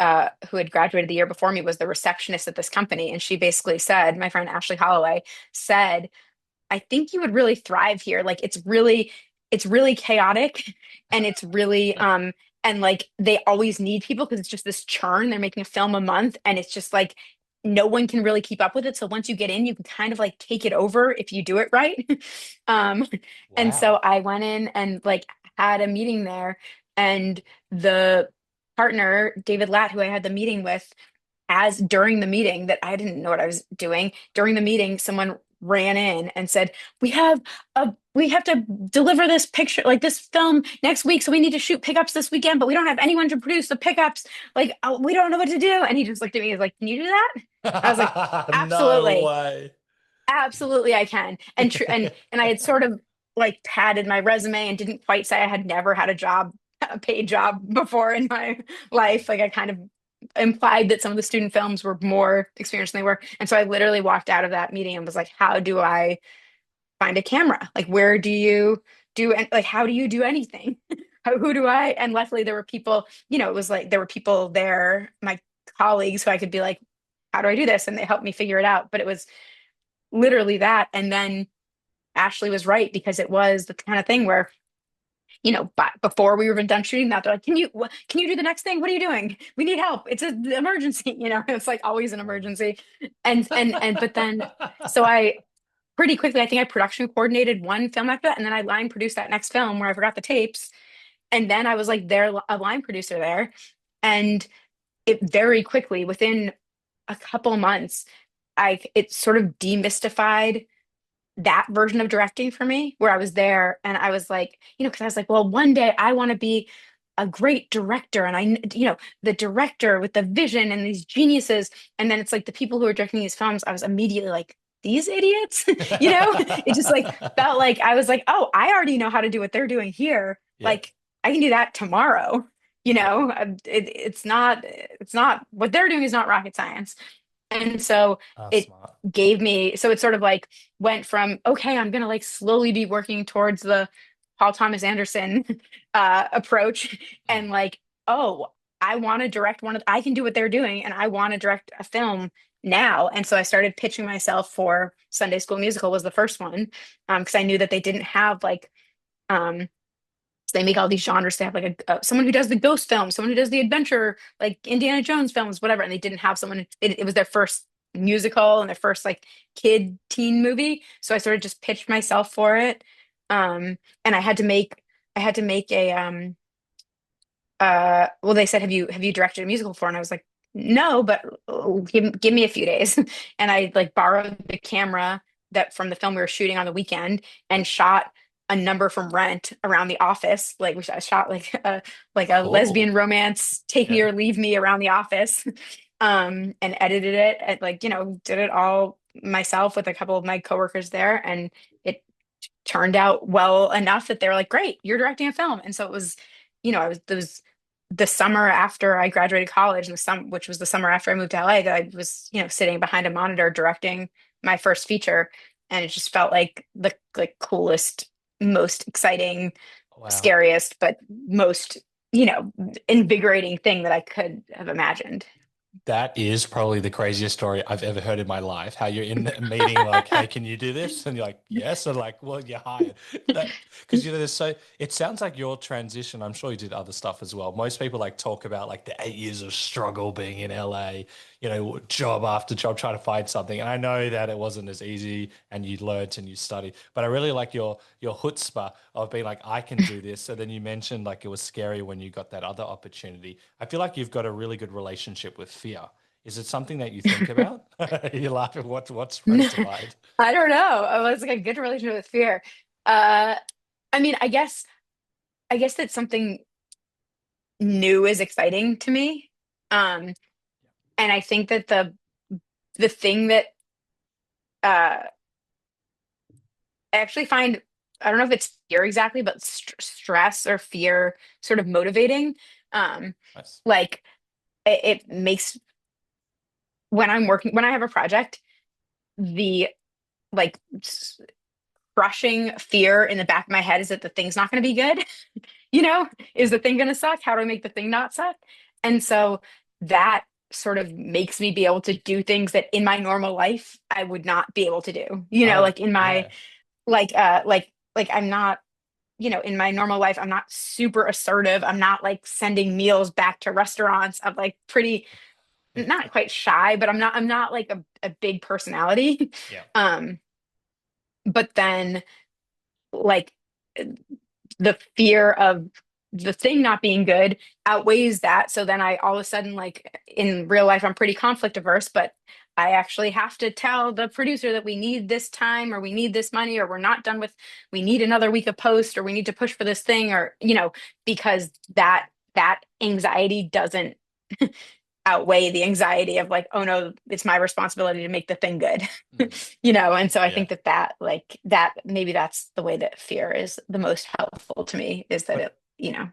who had graduated the year before me, was the receptionist at this company, and she basically said, my friend Ashley Holloway said, I think you would really thrive here. Like, it's really chaotic, and it's really and like they always need people because it's just this churn. They're making a film a month, and it's just like no one can really keep up with it. So once you get in, you can kind of like take it over if you do it right. um and so Wow. I went in and like had a meeting there, and the partner, David Latt, who I had the meeting with, as during the meeting, that I didn't know what I was doing. During the meeting, someone ran in and said, we have to deliver this picture, like this film next week. So we need to shoot pickups this weekend, but we don't have anyone to produce the pickups. Like, we don't know what to do." And he just looked at me, he was like, "Can you do that?" I was like, No "Absolutely. way. Absolutely I can." And I had sort of like padded my resume and didn't quite say I had never had a job, a paid job before in my life. Like, I kind of implied that some of the student films were more experienced than they were. And so I literally walked out of that meeting and was like, how do I find a camera? Like, where do you do, and like, how do you do anything? Who do I? And luckily there were people, it was like there were people there, my colleagues, who I could be like, how do I do this? And they helped me figure it out. But it was literally that. And then Ashley was right, because it was the kind of thing where, but before we were even done shooting that, they're like, can you do the next thing? What are you doing? We need help. It's an emergency." It's like always an emergency. But then, so I pretty quickly, I think I production coordinated one film after that. And then I line produced that next film where I forgot the tapes. And then I was like a line producer there. And it very quickly, within a couple months, it sort of demystified that version of directing for me, where I was there and I was like, because I was like, well, one day I want to be a great director, and the director with the vision and these geniuses. And then it's like the people who are directing these films, I was immediately like, these idiots. It just like felt like I was like, oh, I already know how to do what they're doing here. Yeah. Like, I can do that tomorrow. Yeah. It's not what they're doing is not rocket science. And so Oh, it smart. it sort of like went from, okay, I'm gonna like slowly be working towards the Paul Thomas Anderson approach, Mm. and like, oh, I want to direct I can do what they're doing, and I want to direct a film now. And so I started pitching myself for Sunday School Musical, was the first one, because I knew that they didn't have like, um so they make all these genres. They have like someone who does the ghost film, someone who does the adventure, like Indiana Jones films, whatever. And they didn't have someone. It was their first musical and their first like kid teen movie. So I sort of just pitched myself for it. And I had to make a well, they said, have you directed a musical before? And I was like, no, but give me a few days. And I like borrowed the camera that from the film we were shooting on the weekend, and shot a number from Rent around the office. Like, I shot like a lesbian Cool. romance, take me Yeah. or leave me around the office. And edited it, and like, did it all myself with a couple of my coworkers there. And it turned out well enough that they were like, great, you're directing a film. And so it was, I was there was the summer after I graduated college, and which was the summer after I moved to LA, that I was, sitting behind a monitor directing my first feature, and it just felt like the coolest, most exciting, Wow. scariest, but most, you know, invigorating thing that I could have imagined. That is probably the craziest story I've ever heard in my life. How you're in a meeting like, "Hey, can you do this?" And you're like, "Yes." And like, "Well, you're hired." That because there's so it sounds like your transition. I'm sure you did other stuff as well. Most people like talk about like the 8 years of struggle being in LA, job after job trying to find something. And I know that it wasn't as easy, and you learned and you studied. But I really like your chutzpah of being like, "I can do this." And then you mentioned like it was scary when you got that other opportunity. I feel like you've got a really good relationship with fear. Is it something that you think about? You're laughing. What's springs to mind? I don't know. I was like a good relationship with fear. Uh, I mean, I guess that something new is exciting to me. Um, and I think that the thing that I actually find, I don't know if it's fear exactly, but stress or fear sort of motivating. Um, Nice. like it makes when I have a project, the like crushing fear in the back of my head is that the thing's not going to be good. you know, is the thing going to suck? How do I make the thing not suck? And so that sort of makes me be able to do things that in my normal life I would not be able to do. Oh, Like in my yeah. I'm not, in my normal life I'm not super assertive. I'm not like sending meals back to restaurants. I'm like pretty not quite shy, but I'm not like a big personality. Yeah. Um, but then like the fear of the thing not being good outweighs that. So then I all of a sudden, like in real life, I'm pretty conflict averse, but I actually have to tell the producer that we need this time or we need this money or we're not done with, we need another week of post or we need to push for this thing or, because that anxiety doesn't outweigh the anxiety of like, oh no, it's my responsibility to make the thing good. Mm. And so I Yeah. think that maybe that's the way that fear is the most helpful to me is that But it.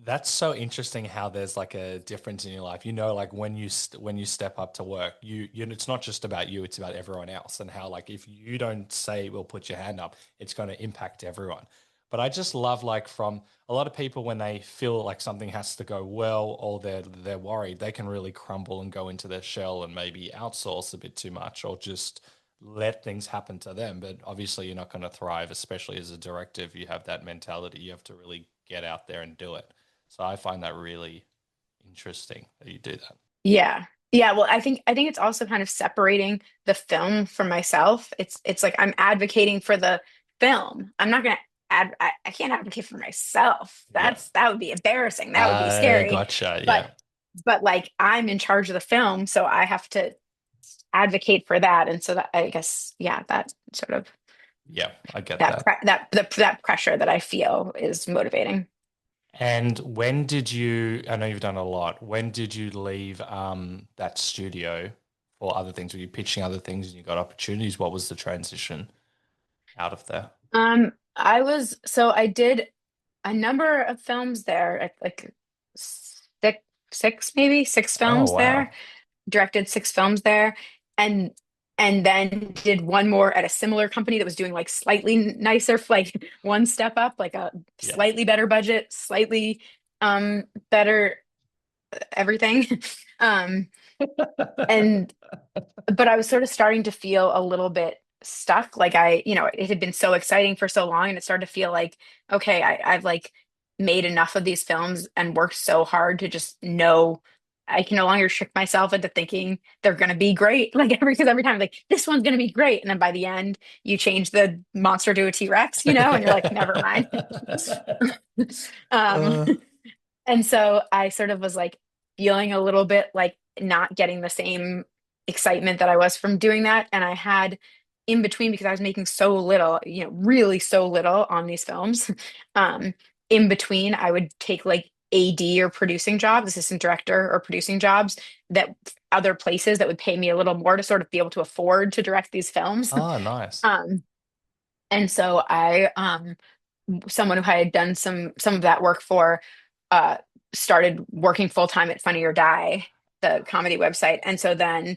that's so interesting how there's like a difference in your life. Like when when you step up to work, it's not just about you, it's about everyone else and how like if you don't say, "Well, put your hand up," it's going to impact everyone. But I just love like from a lot of people when they feel like something has to go well or they're worried, they can really crumble and go into their shell and maybe outsource a bit too much or just let things happen to them. But obviously you're not going to thrive, especially as a director if you have that mentality. You have to really get out there and do it. So I find that really interesting that you do that. Yeah. Yeah, well, I think it's also kind of separating the film from myself. It's like I'm advocating for the film. I'm not gonna I can't advocate for myself. Yeah. That would be embarrassing. That would be I scary. gotcha. But Yeah. like I'm in charge of the film, so I have to advocate for that. And so that I guess, yeah, that sort of Yeah. I get that. that pressure that I feel is motivating. And when did you, I know you've done a lot, when did you leave that studio for other things? Were you pitching other things and you got opportunities? What was the transition out of there? I did a number of films there, like six, maybe six Oh, films there, wow. directed six films there, and then did one more at a similar company that was doing like slightly nicer, like one step up, like a Yeah. slightly better budget, slightly better everything. Um, and but I was sort of starting to feel a little bit stuck. Like it had been so exciting for so long, and it started to feel like, okay, I've like made enough of these films and worked so hard to just know I can no longer trick myself into thinking they're gonna be great. Like because every time I'm like this one's gonna be great, and then by the end you change the monster to a T-Rex, and you're like, never mind. um, Uh, and so I sort of was like feeling a little bit like not getting the same excitement that I was from doing that. And I had in between, because I was making so little, really so little on these films. Um, in between, I would take like AD or producing jobs, assistant director or producing jobs that other places that would pay me a little more to sort of be able to afford to direct these films. oh, nice. Um, and so I, someone who I had done some of that work for, uh, started working full time at Funny or Die, the comedy website. And so then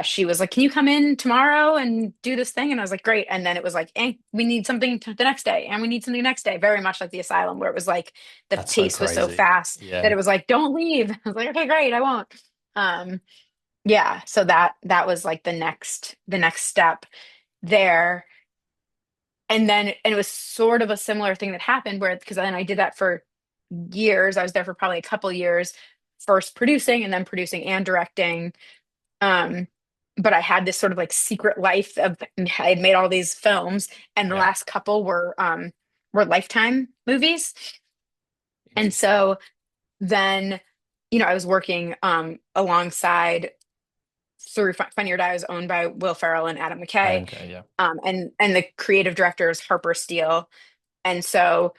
she was like, "Can you come in tomorrow and do this thing?" And I was like, "Great." And then it was like, we need something the next day, and we need something the next day. Very much like the Asylum, where it was like the That's so pace was so crazy. fast that Yeah. it was like, "Don't leave." I was like, "Okay, great, I won't." Um, yeah, so that was like the next step there. And it was sort of a similar thing that happened where, because then I did that for years. I was there for probably a couple years, first producing and then producing and directing. Um, but I had this sort of like secret life of I had made all these films, and the Yeah. last couple were Lifetime movies. And Interesting. so then, I was working alongside through Funny or Die. I was owned by Will Ferrell and Adam McKay. Adam, okay, yeah. And the creative director is Harper Steele. And so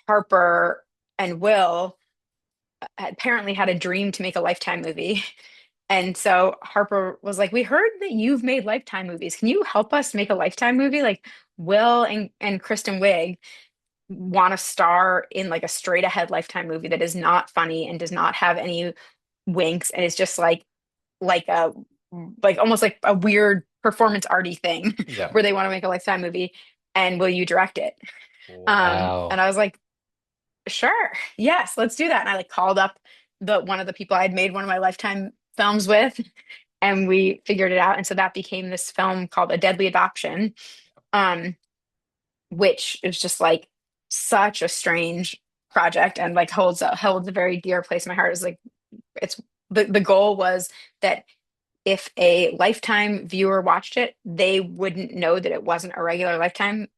Harper and Will apparently had a dream to make a Lifetime movie. And so Harper was like, "We heard that you've made Lifetime movies. Can you help us make a Lifetime movie?" Like Will and Kristen Wiig want to star in like a straight ahead Lifetime movie that is not funny and does not have any winks and is just like a like almost like a weird performance arty thing Yeah. where they want to make a Lifetime movie. And will you direct it? And Wow. I was like, "Sure, yes, let's do that." And I like called up the one of the people I had made one of my Lifetime films with, and we figured it out. And so that became this film called A Deadly Adoption, um, which is just like such a strange project and like holds a very dear place in my heart. It's like it's the goal was that if a Lifetime viewer watched it, they wouldn't know that it wasn't a regular Lifetime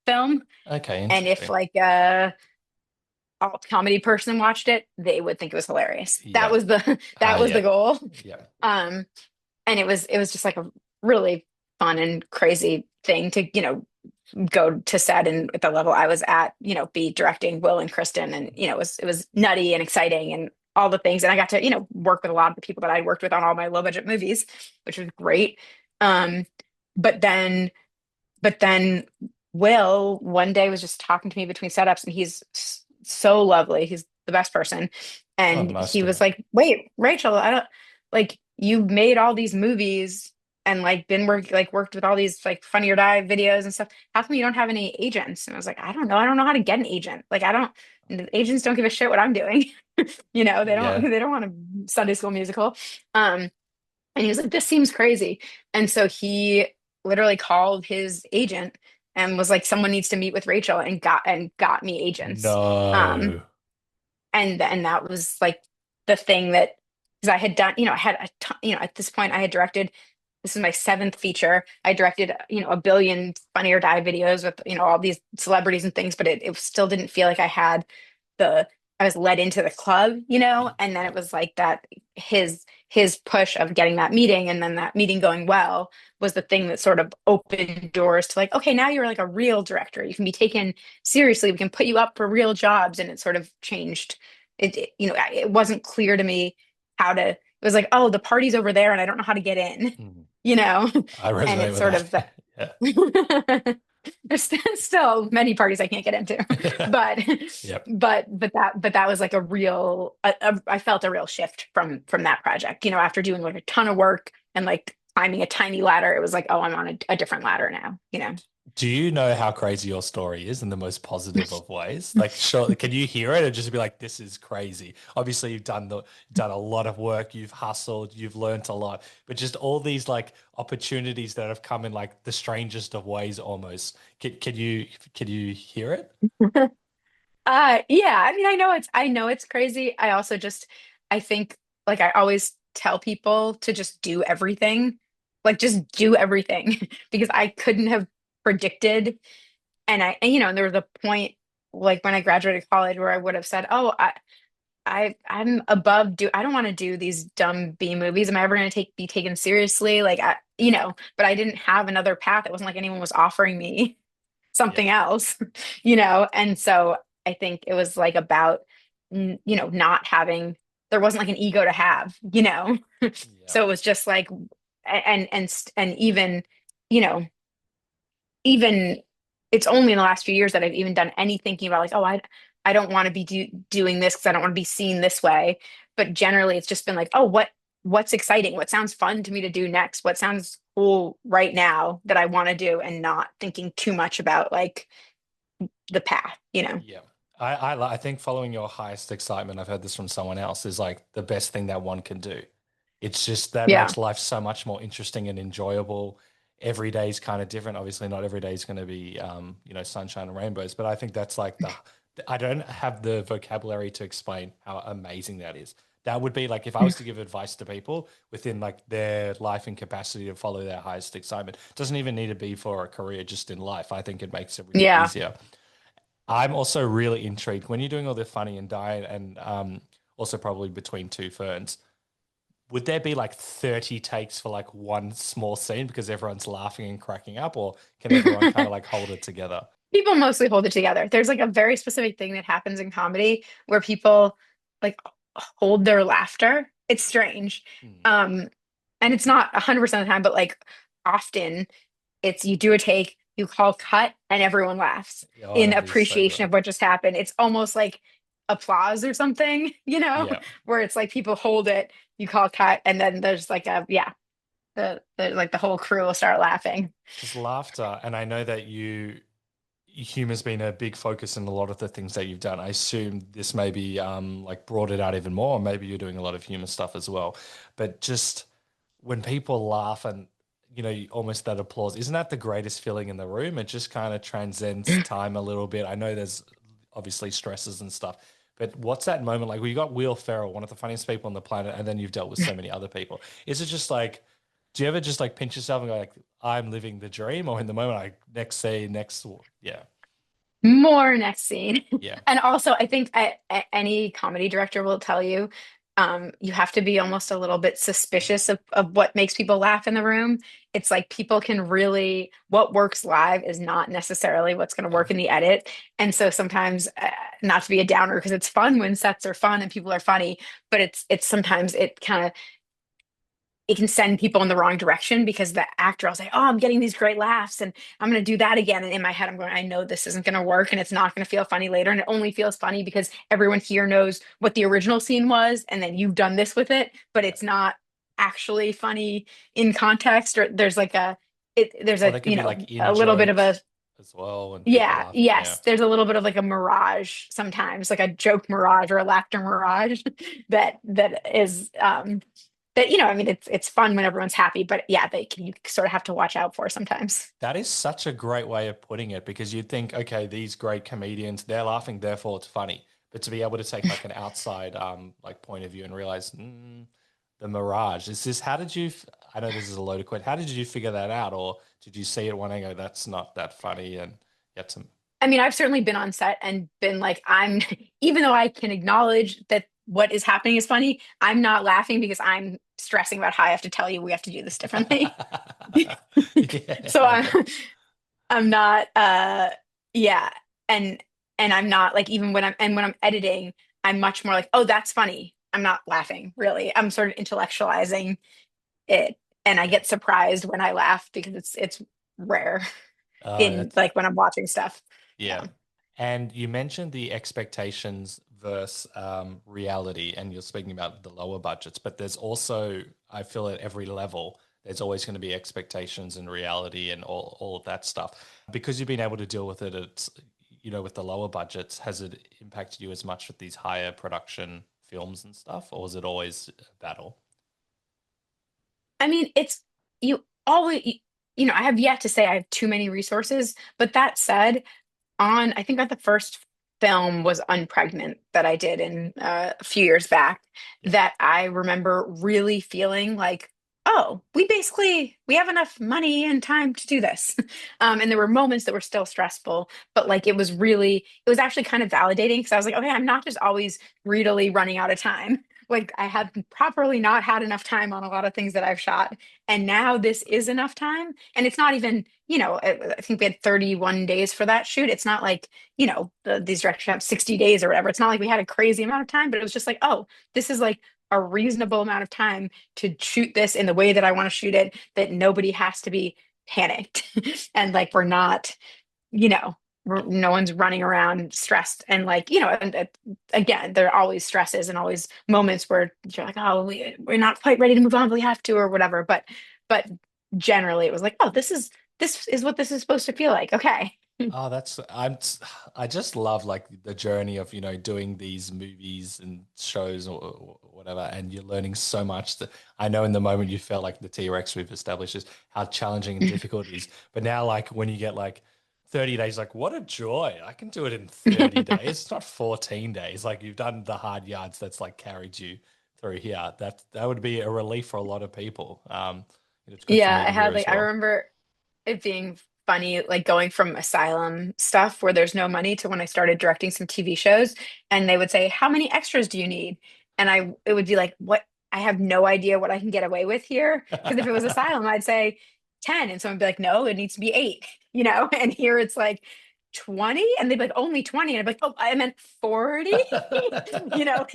film. Okay, And if interesting. like a alt comedy person watched it, they would think it was hilarious. That Yeah. was the that was the Yeah. goal. Yeah. Um, and it was just like a really fun and crazy thing to, go to set and at the level I was at, be directing Will and Kristen. And, it was nutty and exciting and all the things. And I got to, work with a lot of the people that I'd worked with on all my low budget movies, which was great. Um, but then but then Will one day was just talking to me between setups, and he's so lovely. He's the best person. Oh, And nice he to was know. like, "Wait, Rachel, I don't like you've made all these movies and like worked with all these like Funny or Die videos and stuff. How come you don't have any agents?" And I was like, "I don't know. I don't know how to get an agent. Like I don't agents don't give a shit what I'm doing." They don't Yeah. they don't want a Sunday school musical. Um, and he was like, "This seems crazy." And so he literally called his agent and was like, "Someone needs to meet with Rachel," and got me agents. Um, No. and that was like the thing that because I had done, I had a ton, at this point I had directed. This is my seventh feature. I directed, a billion Funny or Die videos with, all these celebrities and things, but it still didn't feel like the I was led into the club, and then Yeah. it was like that his push of getting that meeting and then that meeting going well was the thing that sort of opened doors to like, okay, now you're like a real director. You can be taken seriously. We can put you up for real jobs. And it sort of changed. It wasn't clear to me it was like, oh, the party's over there and I don't know how to get in, Mhm. you know? I And resonate it's with sort of that. Yeah. there's still many parties I can't get into, but Yep. that was like I felt a real shift from that project. After doing like a ton of work and like climbing a tiny ladder, it was like, oh, I'm on a different ladder now. Do you know how crazy your story is in the most positive of ways? Like, sure, can you hear it and just be like, "This is crazy"? Obviously, you've done a lot of work, you've hustled, you've learned a lot, but just all these like opportunities that have come in like the strangest of ways, almost. Can you hear it? Yeah, I mean, I know it's crazy. I think like I always tell people to just do everything. Like just do everything because I couldn't have predicted. And there was a point like when I graduated college where I would have said, "Oh, I'm above I don't want to do these dumb B movies. Am I ever going to be taken seriously?" Like but I didn't have another path. It wasn't like anyone was offering me Yeah. something else, And so I think it was like about, not having, there wasn't like an ego to have. Yeah. So it was just like, and you know, even it's only in the last few years that I've even done any thinking about like, oh, I don't want to be doing this because I don't want to be seen this way. But generally, it's just been like, oh, what's exciting? What sounds fun to me to do next? What sounds cool right now that I want to do, and not thinking too much about like the path, you know? Yeah. I think following your highest excitement, I've heard this from someone else, is like the best thing that one can do. It's just that Yeah. makes life so much more interesting and enjoyable. Every day is kind of different. Obviously, not every day is going to be, sunshine and rainbows, but I think that's like I don't have the vocabulary to explain how amazing that is. That would be like if I was to give advice to people within like their life and capacity to follow their highest excitement. Doesn't even need to be for a career, just in life. I think it makes everything Yeah. easier. I'm also really intrigued when you're doing all the funny and diet and also probably Between Two Ferns. Would there be like 30 takes for like one small scene because everyone's laughing and cracking up, or can everyone kind of like hold it together? People mostly hold it together. There's like a very specific thing that happens in comedy where people like hold their laughter. It's strange. Hmm. Um, and it's not 100% of the time, but like often it's you do a take, you call cut, and everyone laughs Oh, in that is so appreciation good. of what just happened. It's almost like applause or something, Yeah, where it's like people hold it, you call cut, and then there's like the like the whole crew will start laughing. because laughter, and I know that humor's been a big focus in a lot of the things that you've done. I assume this maybe like brought it out even more. Maybe you're doing a lot of humor stuff as well. But just when people laugh and almost that applause, isn't that the greatest feeling in the room? It just kind of transcends time a little bit. I know there's obviously stresses and stuff, but what's that moment like? Well, you got Will Ferrell, one of the funniest people on the planet, and then you've dealt with so many other people. Is it just like, do you ever just like pinch yourself and go like, I'm living the dream, or in the moment, like next scene, next, yeah, More next scene. yeah, And also, I think any comedy director will tell you, you have to be almost a little bit suspicious of what makes people laugh in the room. It's like people can really, what works live is not necessarily what's going to yeah. work in the edit. And so sometimes, not to be a downer, because it's fun when sets are fun and people are funny, but it's sometimes it kind of it can send people in the wrong direction because the actor will say, "Oh, I'm getting these great laughs, and I'm going to do that again." And in my head, I'm going, "I know this isn't going to work, and it's not going to feel funny later." And it only feels funny because everyone here knows what the original scene was, and then you've done this with it, but Yeah. it's not actually funny in context. Or there's Or a they could be like a in little bit of a jokes as well, and people yeah, laughing. Yeah. yes. There's a little bit of like a mirage sometimes, like a joke mirage or a laughter mirage that is that I mean it's fun when everyone's happy, but yeah, they can you sort of have to watch out for sometimes. That is such a great way of putting it because you'd think, okay, these great comedians, they're laughing, therefore it's funny. But to be able to take like an outside like point of view and realize the mirage is this. How did you? I know this is a loaded question. How did you figure that out, or did you see it one and go, that's not that funny, and get some? I mean, I've certainly been on set and been like, I'm even though I can acknowledge that what is happening is funny, I'm not laughing because I'm stressing about how I have to tell you we have to do this differently. Yeah, So I bet. I'm not yeah, and I'm not like even when I'm editing, I'm much more like, oh, that's funny. I'm not laughing, really. I'm sort of intellectualizing it, and I Yeah. get surprised when I laugh because it's rare in That's like when I'm watching stuff. yeah. Yeah. And you mentioned the expectations versus reality, and you're speaking about the lower budgets, but there's also, I feel at every level, there's always going to be expectations and reality and all of that stuff. Because you've been able to deal with it, with the lower budgets, has it impacted you as much with these higher production films and stuff, or is it always a battle? I mean, it's you always I have yet to say I have too many resources, but that said, I think that the first film was Unpregnant that I did in a few years back Yeah. that I remember really feeling like, oh, we have enough money and time to do this. And there were moments that were still stressful, but like it was actually kind of validating because I was like, okay, I'm not just always greedily running out of time. Like I have properly not had enough time on a lot of things that I've shot. And now this is enough time. And it's not even, I think we had 31 days for that shoot. It's not like, these directors have 60 days or whatever. It's not like we had a crazy amount of time, but it was just like, oh, this is like a reasonable amount of time to shoot this in the way that I want to shoot it, that nobody has to be panicked. And like we're not, you know. no one's running around stressed and like, and again, there are always stresses and always moments where you're like, oh, we're not quite ready to move on, but we have to or whatever. But generally it was like, oh, this is what this is supposed to feel like. Okay. Oh, I just love like the journey of, doing these movies and shows or whatever, and you're learning so much that I know in the moment you felt like the T-Rex we've established is how challenging and difficult it is. But now like when you get like 30 days, like what a joy. I can do it in 30 days. It's not 14 days. Like you've done the hard yards that's like carried you through here. That would be a relief for a lot of people. It's good for Yeah, me I to hear had as like I well. remember it being funny, like going from Asylum stuff where there's no money to when I started directing some TV shows, and they would say, "How many extras do you need?" And it would be like, "What? I have no idea what I can get away with here." Because if it was Asylum, I'd say 10, and someone would be like, "No, it needs to be 8," And here it's like 20, and they'd be like, "Only 20," and I'd be like, "Oh, I meant 40," you know.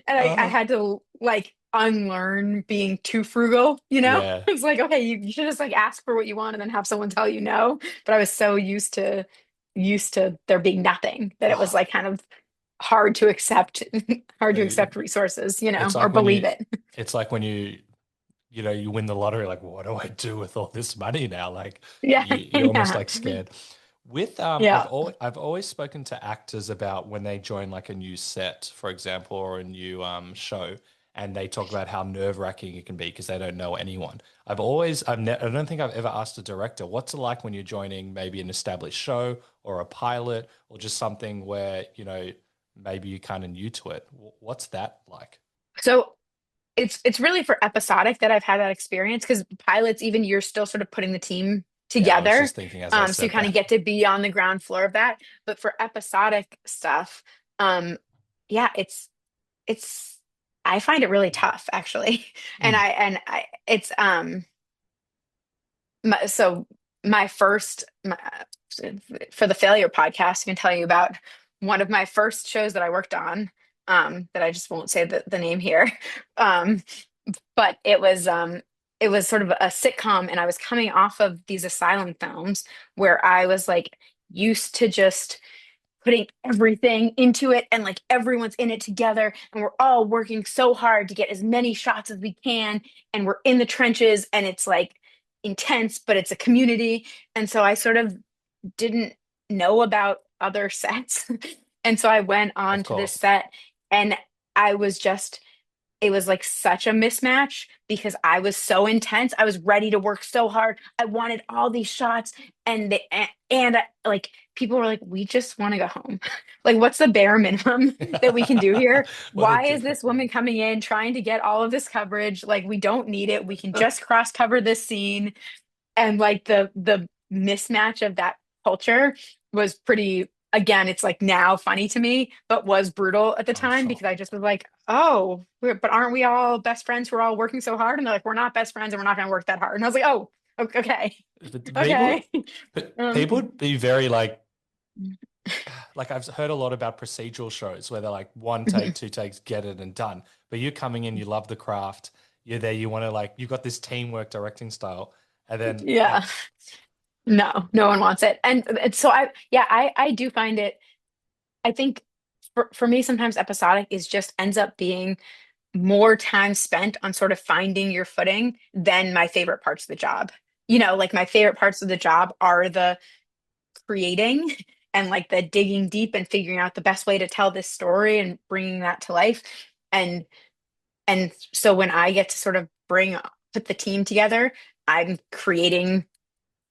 And I Oh, had to like unlearn being too frugal, yeah. It's like, okay, you should just like ask for what you want and then have someone tell you no. But I was so used to there being nothing that it was Oh, like kind of hard to accept, hard to the- accept resources, it's or like when believe you it. it's like when you win the lottery, like what do I do with all this money now? Like Yeah, you're almost yeah, like scared. With yeah. I've always spoken to actors about when they join like a new set, for example, or a new show, and they talk about how nerve-wracking it can be because they don't know anyone. I don't think I've ever asked a director, what's it like when you're joining maybe an established show or a pilot or just something where, maybe you're kind of new to it. What's that like? So it's really for episodic that I've had that experience because pilots, even you're still sort of putting the team Yeah, I was together. just thinking as I So you said kind of that. get to be on the ground floor of that. But for episodic stuff, yeah, it's I find it really tough actually. And Mm. it's so my first for the failure podcast, I can tell you about one of my first shows that I worked on. That I just won't say the name here. Um, but it was sort of a sitcom, and I was coming off of these asylum films where I was like used to just putting everything into it and like everyone's in it together and we're all working so hard to get as many shots as we can and we're in the trenches and it's like intense but it's a community, and so I sort of didn't know about other sets and so I went Of on to this course. set and I was just it was like such a mismatch because I was so intense. I was ready to work so hard. I wanted all these shots, like people were like, "We just want to go home. Like, what's the bare minimum that we can do here? What a Why is different this woman thing. coming in trying to get all of this coverage? Like, we don't need it. We can just cross cover this scene." And like the mismatch of that culture was pretty, again, it's like now funny to me but was brutal at the I'm time sure. because I just was like, oh, but aren't we all best friends who are all working so hard? And they're like, we're not best friends and we're not going to work that hard. And I was like, oh, okay. But Okay. people um would be very like I've heard a lot about procedural shows where they're like one take, two takes, get it and done. But you're coming in, you love the craft, you're there, you want to like you've got this teamwork directing style, and then yeah, no, no one wants it. And so I do find it, I think for me sometimes episodic is just ends up being more time spent on sort of finding your footing than my favorite parts of the job. Like my favorite parts of the job are the creating and like the digging deep and figuring out the best way to tell this story and bringing that to life. And and so when I get to sort of put the team together, I'm creating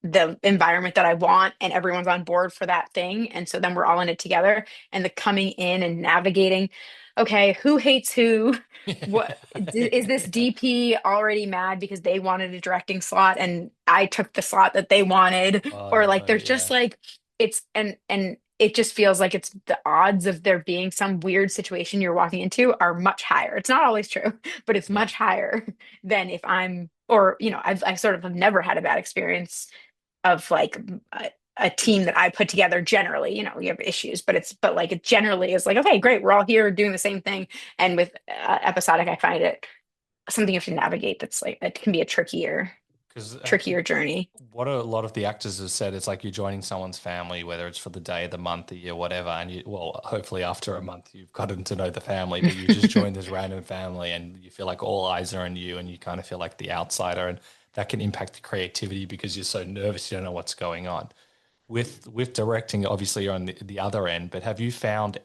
the environment that I want and everyone's on board for that thing. And so then we're all in it together and the coming in and navigating, okay, who hates who? What is this yeah. DP already mad because they wanted a directing slot and I took the slot that they wanted? Oh Or like no, there's just yeah. like it's and it just feels like it's the odds of there being some weird situation you're walking into are much higher. It's not always true, but it's Yeah. much higher than if I'm or I've sort of have never had a bad experience of like a team that I put together generally. You have issues, but like it generally is like, okay, great, we're all here doing the same thing. And with episodic, I find it something you have to navigate that's like, it can be a trickier. Because trickier journey. what a lot of the actors have said, it's like you're joining someone's family, whether it's for the day, the month, the year, whatever. And well, hopefully after a month, you've gotten to know the family, but you just join this random family and you feel like all eyes are on you and you kind of feel like the outsider. And that can impact the creativity because you're so nervous, you don't know what's going on. With directing, obviously you're on the other end, but have you found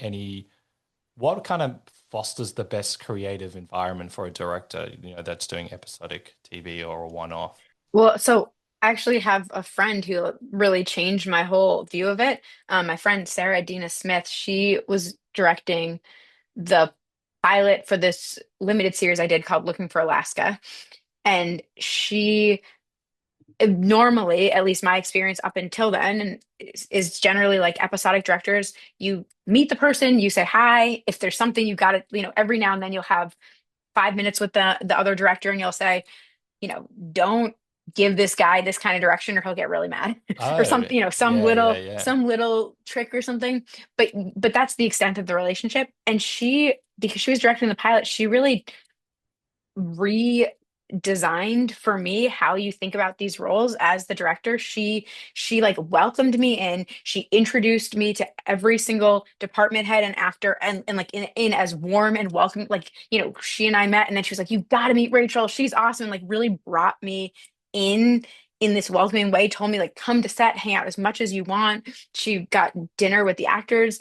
what kind of fosters the best creative environment for a director, that's doing episodic TV or a one-off? Well, so I actually have a friend who really changed my whole view of it. My friend Sarah Dina Smith, she was directing the pilot for this limited series I did called Looking for Alaska. And she normally, at least my experience up until then, and is generally like episodic directors. You meet the person, you say hi. If there's something you got to, every now and then you'll have 5 minutes with the other director and you'll say, don't give this guy this kind of direction or he'll get really mad or Oh, something, some yeah, yeah, little yeah. some little trick or something. But that's the extent of the relationship. And she, because she was directing the pilot, she really redesigned for me how you think about these roles as the director. She like welcomed me in. She introduced me to every single department head and actor and like in as warm and welcome. Like, she and I met and then she was like, you gotta meet Rachel. She's awesome. And like really brought me in in this welcoming way, told me like come to set, hang out as much as you want. She got dinner with the actors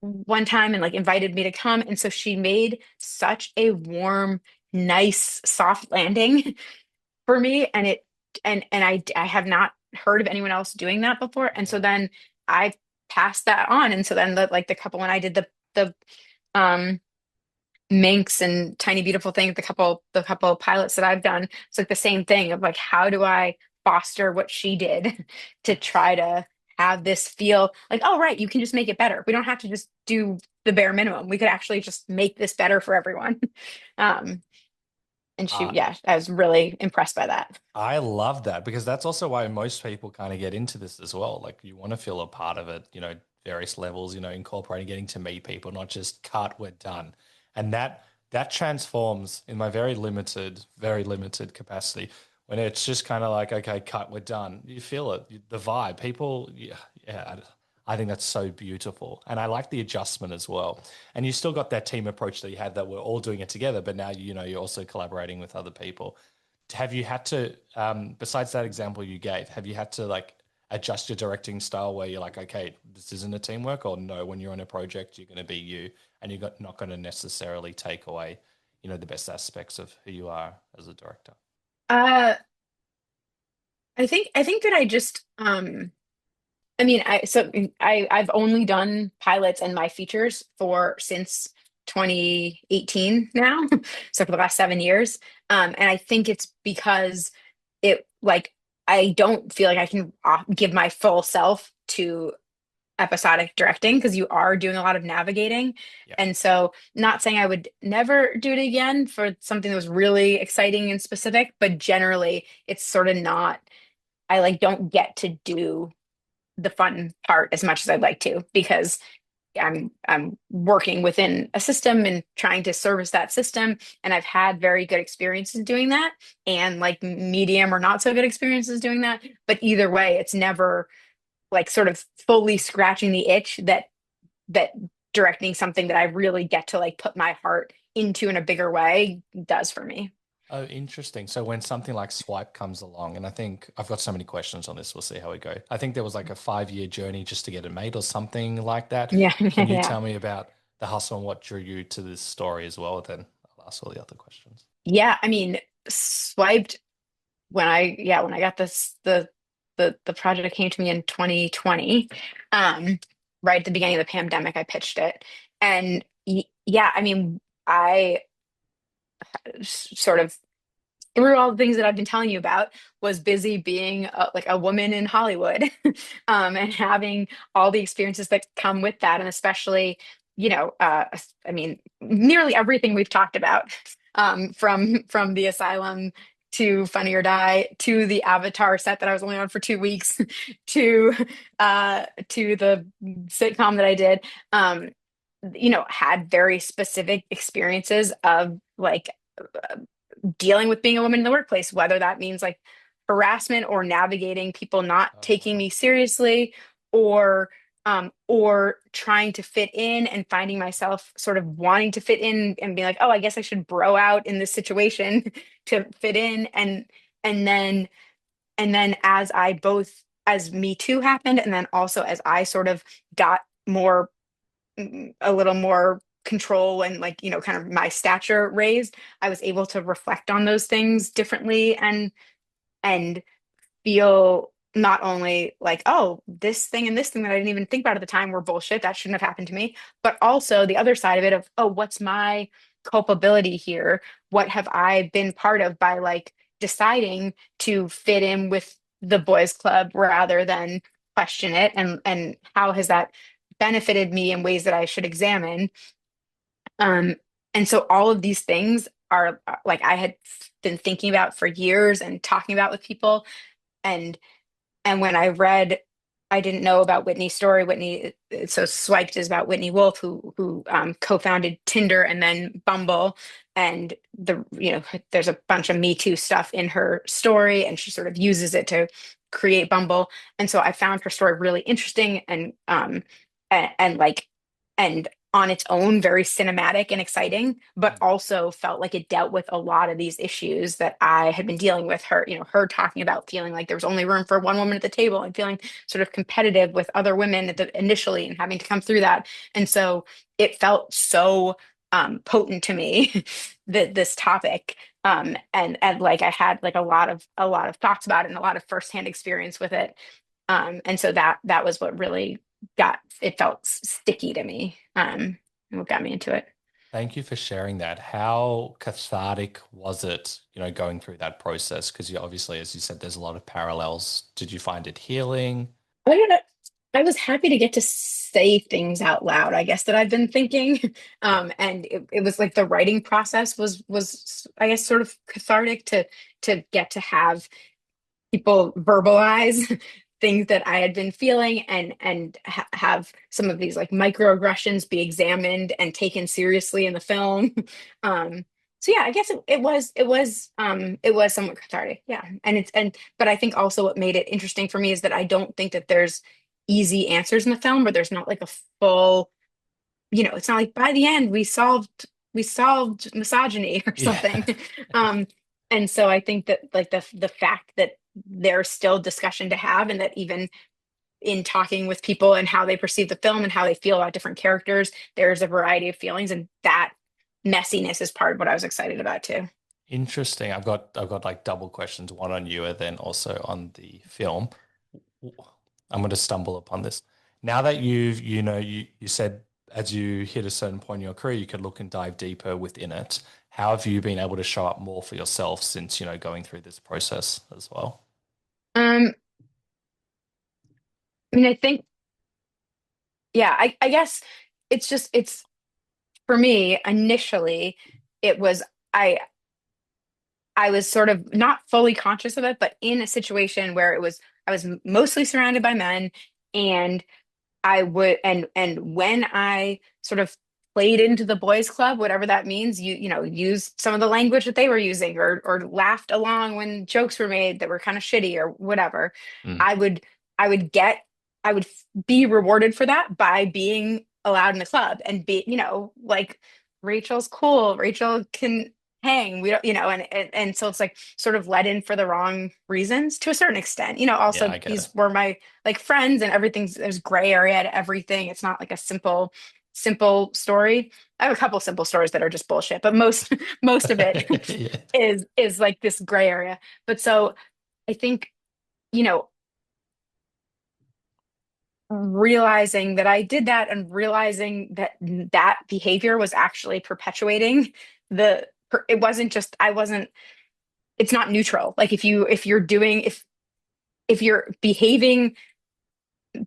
one time and like invited me to come. And so she made such a warm, nice, soft landing for me. And I have not heard of anyone else doing that before. And so Yeah. then I passed that on. And so then the couple when I did the um Minx and Tiny Beautiful Thing, the couple pilots that I've done, it's like the same thing of like, how do I foster what she did to try to have this feel like, oh, right, you can just make it better. We don't have to just do the bare minimum. We could actually just make this better for everyone. Um, and Uh, yeah, I was really impressed by that. I love that because that's also why most people kind of get into this as well. Like you want to feel a part of it, various levels, incorporating getting to meet people, not just cut, we're done. And that transforms in my very limited capacity when it's just kind of like, okay, cut, we're done. You feel it, the vibe. People, yeah, yeah. I think that's so beautiful. And I like the adjustment as well. And you still got that team approach that you had that we're all doing it together, but now you're also collaborating with other people. Have you had to, besides that example you gave, have you had to like adjust your directing style where you're like, okay, this isn't a teamwork, or no, when you're on a project, you're going to be you, and not going to necessarily take away, the best aspects of who you are as a director? Uh, I think that I just I mean, I've only done pilots and my features for since 2018 now, so for the last 7 years. And I think it's because it like I don't feel like I can give my full self to episodic directing because you are doing a lot of navigating. Yeah. And so, not saying I would never do it again for something that was really exciting and specific, but generally, it's sort of not. I like don't get to do the fun part as much as I'd like to because I'm working within a system and trying to service that system, and I've had very good experiences doing that and like medium or not so good experiences doing that, but either way it's never like sort of fully scratching the itch that directing something that I really get to like put my heart into in a bigger way does for me. Oh, interesting. So when something like Swipe comes along, and I think I've got so many questions on this, we'll see how we go. I think there was like a 5-year journey just to get it made or something like that. Yeah. Can you Yeah. tell me about the hustle and what drew you to this story as well? Then I'll ask all the other questions. Yeah, I mean, swiped when I got the project came to me in 2020, um, right at the beginning of the pandemic, I pitched it. And yeah, I mean, I sort of through all the things that I've been telling you about, was busy being like a woman in Hollywood, and having all the experiences that come with that, and especially, I mean, nearly everything we've talked about, from the Asylum to Funny or Die to the Avatar set that I was only on for 2 weeks to the sitcom that I did, had very specific experiences of like dealing with being a woman in the workplace, whether that means like harassment or navigating people not Oh, taking wow. me seriously, or trying to fit in and finding myself sort of wanting to fit in and be like, oh, I guess I should bro out in this situation to fit in. And then as I both as Me Too happened, and then also as I sort of got more a little more control and like, kind of my stature raised, I was able to reflect on those things differently and feel not only like, oh, this thing and this thing that I didn't even think about at the time were bullshit, that shouldn't have happened to me, but also the other side of it of, oh, what's my culpability here? What have I been part of by like deciding to fit in with the boys club rather than question it? And how has that benefited me in ways that I should examine? Um, and so all of these things are like I had been thinking about for years and talking about with people. And when I read, I didn't know about Whitney's story. So Swiped is about Whitney Wolfe, who co-founded Tinder and then Bumble, and there's a bunch of Me Too stuff in her story, and she sort of uses it to create Bumble. And so I found her story really interesting and like and on its own very cinematic and exciting, but Mm. also felt like it dealt with a lot of these issues that I had been dealing with. Her talking about feeling like there was only room for one woman at the table and feeling sort of competitive with other women initially and having to come through that. And so it felt so potent to me that this topic. And like I had like a lot of thoughts about it and a lot of firsthand experience with it. And so that was what really felt sticky to me. And what got me into it. Thank you for sharing that. How cathartic was it, going through that process? Because you obviously, as you said, there's a lot of parallels. Did you find it healing? I don't know. I was happy to get to say things out loud, I guess, that I've been thinking. Yeah. And it was like the writing process was I guess sort of cathartic to get to have people verbalize things that I had been feeling and have some of these like microaggressions be examined and taken seriously in the film. Um, so yeah, I guess it was somewhat cathartic. Yeah. But I think also what made it interesting for me is that I don't think that there's easy answers in the film, where there's not like a full, it's not like by the end we solved misogyny or something. Yeah. Um, and so I think that like the fact that there's still discussion to have, and that even in talking with people and how they perceive the film and how they feel about different characters, there's a variety of feelings, and that messiness is part of what I was excited about too. Interesting. I've got like double questions, one on you and then also on the film. I'm going to stumble upon this. Now that you said as you hit a certain point in your career, you could look and dive deeper within it. How have you been able to show up more for yourself since, going through this process as well? Um, I mean, I think, yeah, I guess it's for me initially, it was I I was sort of not fully conscious of it, but in a situation where I was mostly surrounded by men, and I would and when I sort of played into the boys club, whatever that means, used some of the language that they were using, or laughed along when jokes were made that were kind of shitty or whatever, Mm. I would I would get I would be rewarded for that by being allowed in the club and be, like, Rachel's cool, Rachel can hang, we don't, and so it's like sort of let in for the wrong reasons to a certain extent. Yeah, Also I get it. these were my like friends, and there's gray area to everything. It's not like a simple story. I have a couple simple stories that are just bullshit, but most most of it Yeah. is like this gray area. But so I think, you know, realizing that I did that, and realizing that that behavior was actually perpetuating it wasn't just, I wasn't, it's not neutral. Like if you're behaving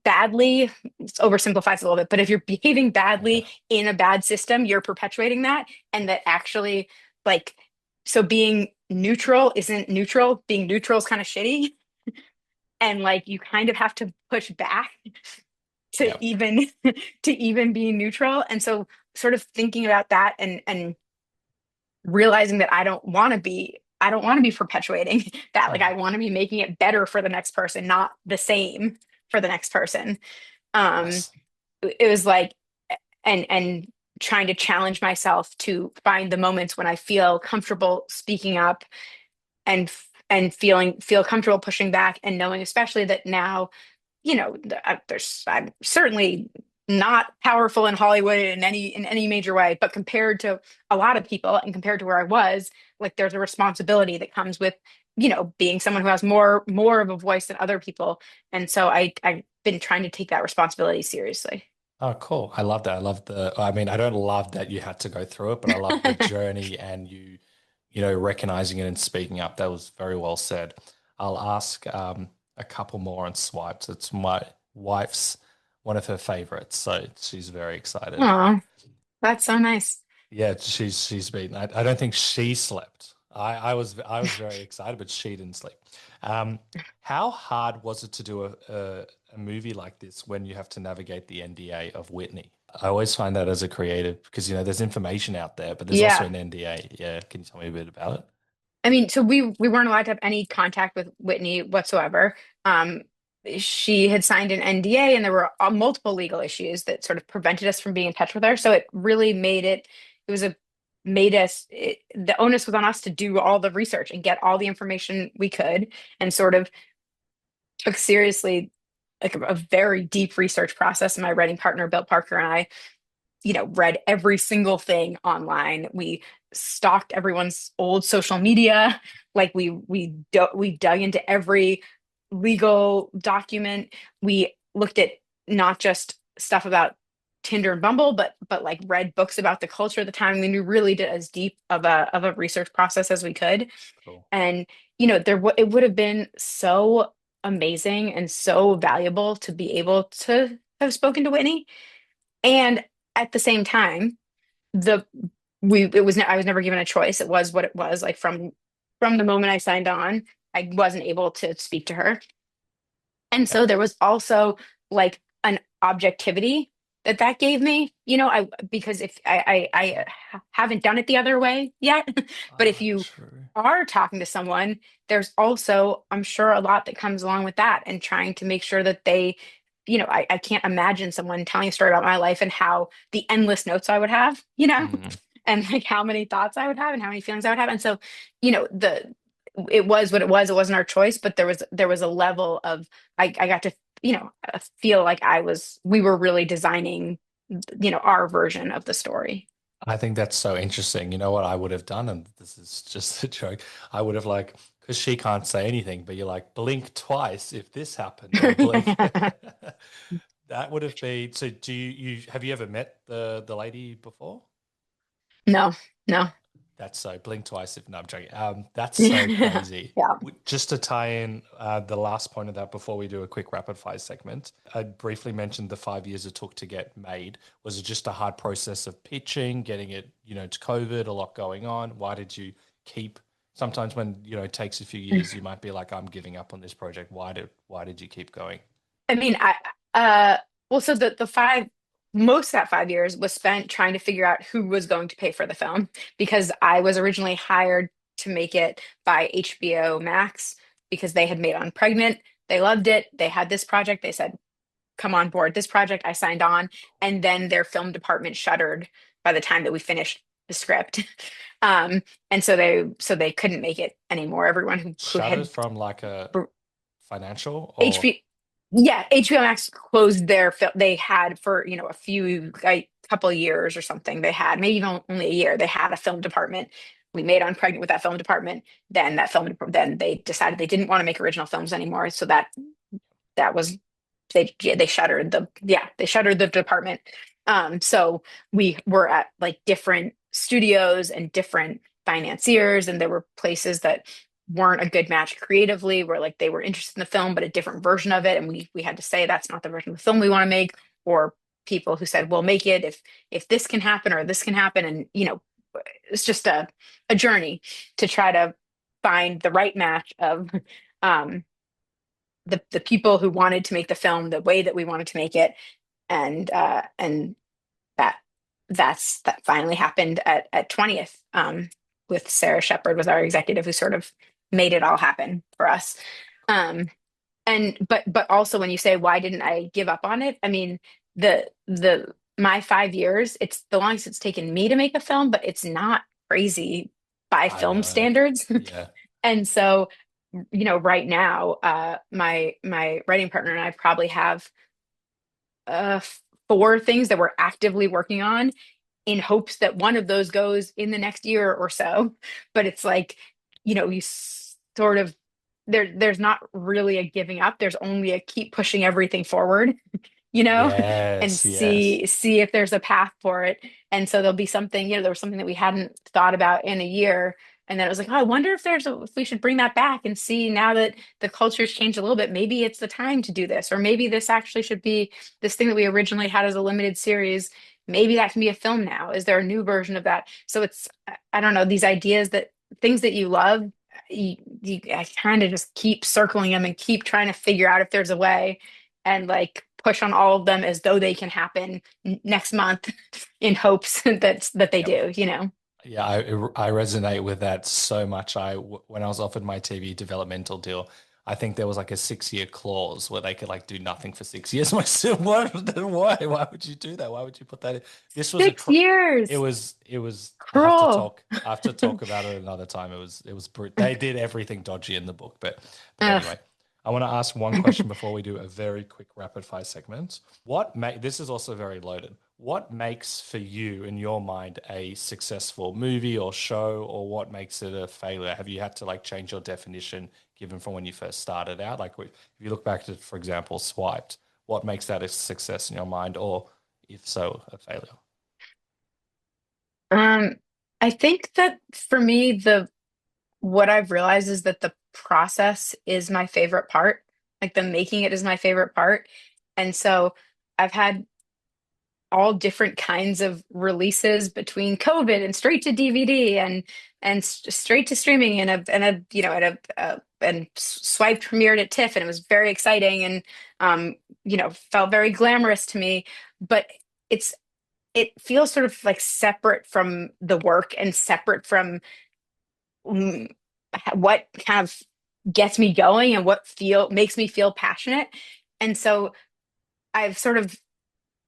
badly, it oversimplifies a little bit, but if you're behaving Yeah. badly in a bad system, you're perpetuating that. And that actually, like, so being neutral isn't neutral. Being neutral is kind of shitty. And like you kind of have to push back to Yeah. even to even be neutral. And so sort of thinking about that, and realizing that I don't want to be I don't want to be perpetuating that. Like Mm. I want to be making it better for the next person, not the same for the next person. Um, Nice. it was like, and trying to challenge myself to find the moments when I feel comfortable speaking up and feel comfortable pushing back and knowing especially that now, I'm certainly not powerful in Hollywood in any major way, but compared to a lot of people and compared to where I was, like there's a responsibility that comes with, being someone who has more of a voice than other people. And so I've been trying to take that responsibility seriously. Oh, cool. I love that. I mean, I don't love that you had to go through it, but I love the journey and recognizing it and speaking up. That was very well said. I'll ask a couple more on swipes. It's my wife's one of her favorites, so she's very excited. Oh, that's so nice. Yeah, she's been. I don't think she slept. I was very excited, but she didn't sleep. Um, how hard was it to do a movie like this when you have to navigate the NDA of Whitney? I always find that as a creative because there's information out there, but there's also Yeah. an NDA. Yeah, can you tell me a bit about it? I mean, so we weren't allowed to have any contact with Whitney whatsoever. Um, she had signed an NDA, and there were multiple legal issues that sort of prevented us from being in touch with her. So it really made it. It was a made us. The onus was on us to do all the research and get all the information we could, and sort of took seriously like a very deep research process. And my writing partner, Bill Parker, and I read every single thing online. We stalked everyone's old social media. Like we dug into every legal document. We looked at not just stuff about Tinder and Bumble, but like read books about the culture at the time. I mean, we really did as deep of a research process as we could. Cool. And it would have been so amazing and so valuable to be able to have spoken to Whitney. And at the same time, the we it was I was never given a choice. It was what it was. Like from the moment I signed on, I wasn't able to speak to her. And Yeah. so there was also like an objectivity that gave me, because if I haven't done it the other way yet, but if Ah, you true. are talking to someone, there's also, I'm sure, a lot that comes along with that and trying to make sure that I can't imagine someone telling a story about my life and how the endless notes I would have, Mm. and like how many thoughts I would have and how many feelings I would have. And so, the it was what it was. It wasn't our choice, but there was a level of I got to feel like we were really designing our version of the story. I think that's so interesting. You know what I would have done, and this is just a joke. I would have because she can't say anything, but you're like, blink twice if this happened, or blink. That would have been. So, do you have you ever met the lady before? No, no. That's so blink twice if no, I'm joking. That's so crazy. Yeah. Just to tie in the last point of that before we do a quick rapid fire segment, I briefly mentioned the 5 years it took to get made. Was it just a hard process of pitching, getting it, to COVID, a lot going on? Why did you keep? Sometimes when it takes a few years, you might be like, I'm giving up on this project. Why did you keep going? I mean, uh well, so the five most of that 5 years was spent trying to figure out who was going to pay for the film because I was originally hired to make it by HBO Max because they had made Unpregnant. They loved it. They had this project. They said, come on board this project. I signed on, and then their film department shuttered by the time that we finished the script. Um, and so they couldn't make it anymore. Everyone who Shuttered had from like a financial or HBO, yeah, HBO Max closed their film. They had for a few couple of years or something. They had maybe even only a year. They had a film department. We made On Pregnant with that film department. Then they decided they didn't want to make original films anymore. So that was they shuttered they shuttered the department. So we were at like different studios and different financiers, and there were places that weren't a good match creatively, where like they were interested in the film but a different version of it, and we had to say that's not the version of the film we want to make, or people who said we'll make it if this can happen or this can happen, and it's just a journey to try to find the right match of um the people who wanted to make the film the way that we wanted to make it, and that that finally happened at 20th. with Sarah Shepard was our executive who sort of made it all happen for us. Um, and but also when you say why didn't I give up on it? I mean, the my 5 years, it's the longest it's taken me to make a film, but it's not crazy by I film know. standards. Yeah. And so, right now, my writing partner and I probably have uh four things that we're actively working on in hopes that one of those goes in the next year or so. But it's like, you sort of there's not really a giving up. There's only a keep pushing everything forward, you know, and Yes, yes. see if there's a path for it. And so there'll be something, there was something that we hadn't thought about in a year. And then it was like, oh, I wonder if we should bring that back and see now that the culture's changed a little bit, maybe it's the time to do this, or maybe this actually should be this thing that we originally had as a limited series. Maybe that can be a film now. Is there a new version of that? So it's, I don't know, these ideas that things that you love, I kind of just keep circling them and keep trying to figure out if there's a way and like push on all of them as though they can happen next month in hopes that they Yep. do. Yeah, I resonate with that so much. When I was offered my TV developmental deal, I think there was like a 6 year clause where they could like do nothing for 6 years. Myself, what? Why? Why would you do that? Why would you put that in? This was a. 6 years. It was. I have to Cruel. talk. I have to talk about it another time. They did everything dodgy in the book, but Ugh. anyway. I want to ask one question before we do a very quick rapid fire segment. This is also very loaded. What makes for you in your mind a successful movie or show, or what makes it a failure? Have you had to like change your definition given from when you first started out? Like if you look back to, for example, Swiped, what makes that a success in your mind, or if so, a failure? Um, I think that for me, the what I've realized is that the process is my favorite part. Like the making it is my favorite part. And so I've had all different kinds of releases between COVID and straight to DVD and straight to streaming and a and Swipe premiered at TIFF and it was very exciting and felt very glamorous to me. But it's it feels sort of like separate from the work and separate from mm, what kind of gets me going and what feel makes me feel passionate. And so I've sort of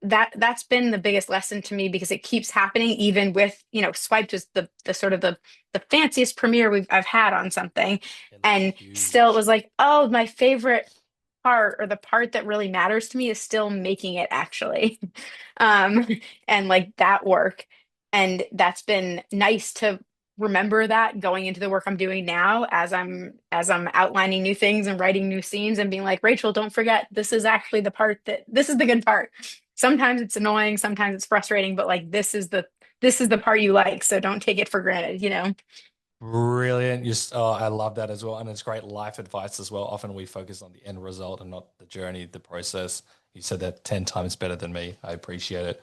that's been the biggest lesson to me because it keeps happening even with, Swiped is the sort of the fanciest premiere I've had on something. It looked And still it huge. was like, oh, my favorite part or the part that really matters to me is still making it actually. um and like that work. And that's been nice to remember that going into the work I'm doing now as I'm outlining new things and writing new scenes and being like, Rachel, don't forget this is actually this is the good part. Sometimes it's annoying, sometimes it's frustrating, but like this is the part you like, so don't take it for granted. Brilliant. I love that as well. And it's great life advice as well. Often we focus on the end result and not the journey, the process. You said that 10 times better than me. I appreciate it.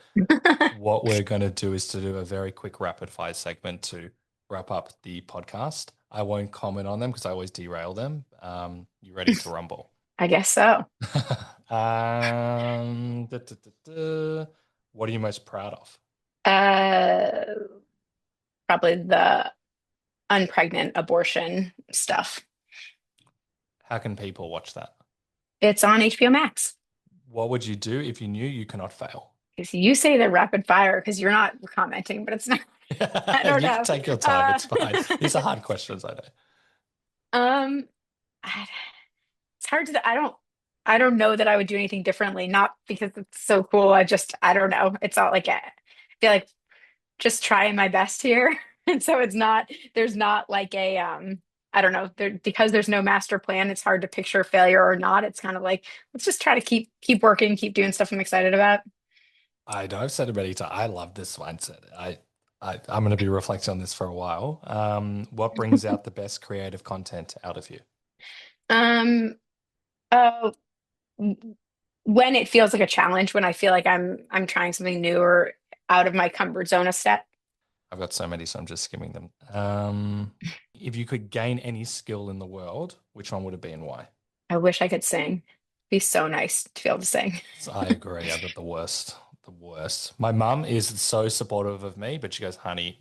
What we're going to do is to do a very quick rapid fire segment to wrap up the podcast. I won't comment on them because I always derail them. You ready to rumble? I guess so. Da, da, da, da. What are you most proud of? uh Probably the unpregnant abortion stuff. How can people watch that? It's on HBO Max. What would you do if you knew you cannot fail? Because you say they're rapid fire because you're not commenting, but it's not. I don't You can know. take your time. Uh, It's fine. These are hard questions, I know. um, I- it's hard to. I don't know that I would do anything differently. Not because it's so cool. I don't know. It's not like I feel like just trying my best here, and so it's not. There's not like a I don't know. Because there's no master plan. It's hard to picture failure or not. It's kind of like let's just try to keep working, keep doing stuff I'm excited about. I know I've said it many times. I love this mindset. I'm going to be reflecting on this for a while. What brings out the best creative content out of you? Um. Uh, when it feels like a challenge, when I feel like I'm trying something new or out of my comfort zone a step. I've got so many, so I'm just skimming them. If you could gain any skill in the world, which one would it be and why? I wish I could sing. Be so nice to be able to sing. So I agree. I've got the worst. The worst. My mum is so supportive of me, but she goes, honey,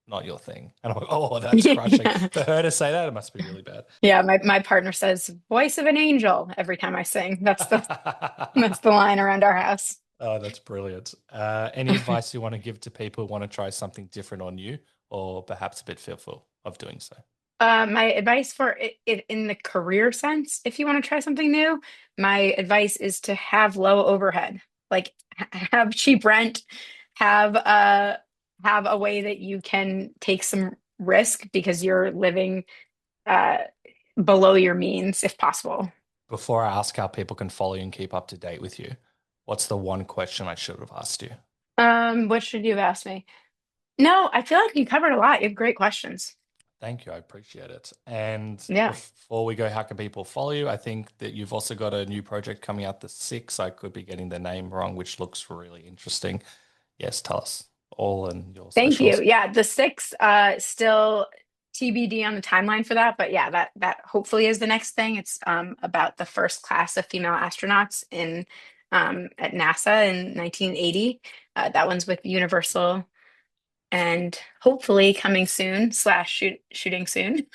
not your thing. And I'm like, oh, that's crushing. Yeah. For her to say that, it must be really bad. Yeah, my partner says voice of an angel every time I sing. That's the line around our house. Oh, that's brilliant. Any advice you want to give to people who want to try something different on you, or perhaps a bit fearful of doing so? My advice for it in the career sense, if you want to try something new, my advice is to have low overhead. Like have cheap rent, have have a way that you can take some risk because you're living uh below your means if possible. Before I ask how people can follow you and keep up to date with you, what's the one question I should have asked you? What should you have asked me? No, I feel like you covered a lot. You have great questions. Thank you. I appreciate it. And Yeah. before we go, how can people follow you? I think that you've also got a new project coming out the 6th. I could be getting the name wrong, which looks really interesting. Yes, tell us all in your Thank you. socials. Yeah, the six still TBD on the timeline for that, but yeah, that hopefully is the next thing. It's about the first class of female astronauts in at NASA in 1980. That one's with Universal and hopefully coming soon slash shooting soon.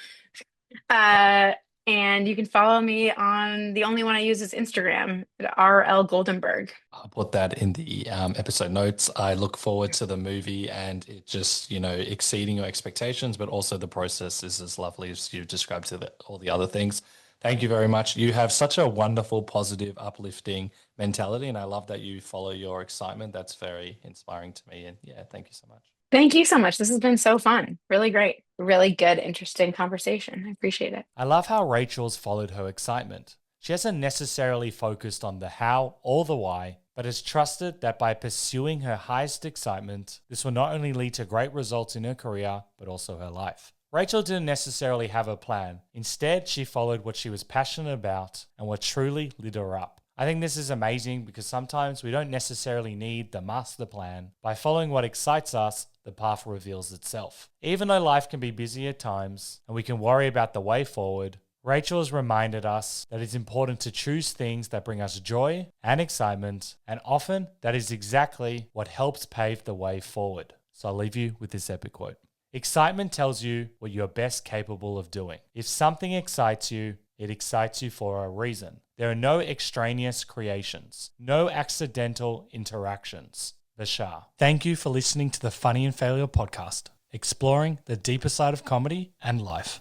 Uh, and you can follow me on the only one I use is Instagram at RL Goldenberg. I'll put that in the episode notes. I look forward to the movie and it just, exceeding your expectations, but also the process is as lovely as you've described to all the other things. Thank you very much. You have such a wonderful, positive, uplifting mentality, and I love that you follow your excitement. That's very inspiring to me. And yeah, thank you so much. Thank you so much. This has been so fun. Really great. Really good, interesting conversation. I appreciate it. I love how Rachel's followed her excitement. She hasn't necessarily focused on the how or the why, but has trusted that by pursuing her highest excitement, this will not only lead to great results in her career, but also her life. Rachel didn't necessarily have a plan. Instead, she followed what she was passionate about and what truly lit her up. I think this is amazing because sometimes we don't necessarily need the master plan. By following what excites us, the path reveals itself. Even though life can be busy at times and we can worry about the way forward, Rachel has reminded us that it's important to choose things that bring us joy and excitement, and often that is exactly what helps pave the way forward. So I'll leave you with this epic quote. Excitement tells you what you're best capable of doing. If something excites you, it excites you for a reason. There are no extraneous creations, no accidental interactions. The Shah. Thank you for listening to the Funny and Failure podcast, exploring the deeper side of comedy and life.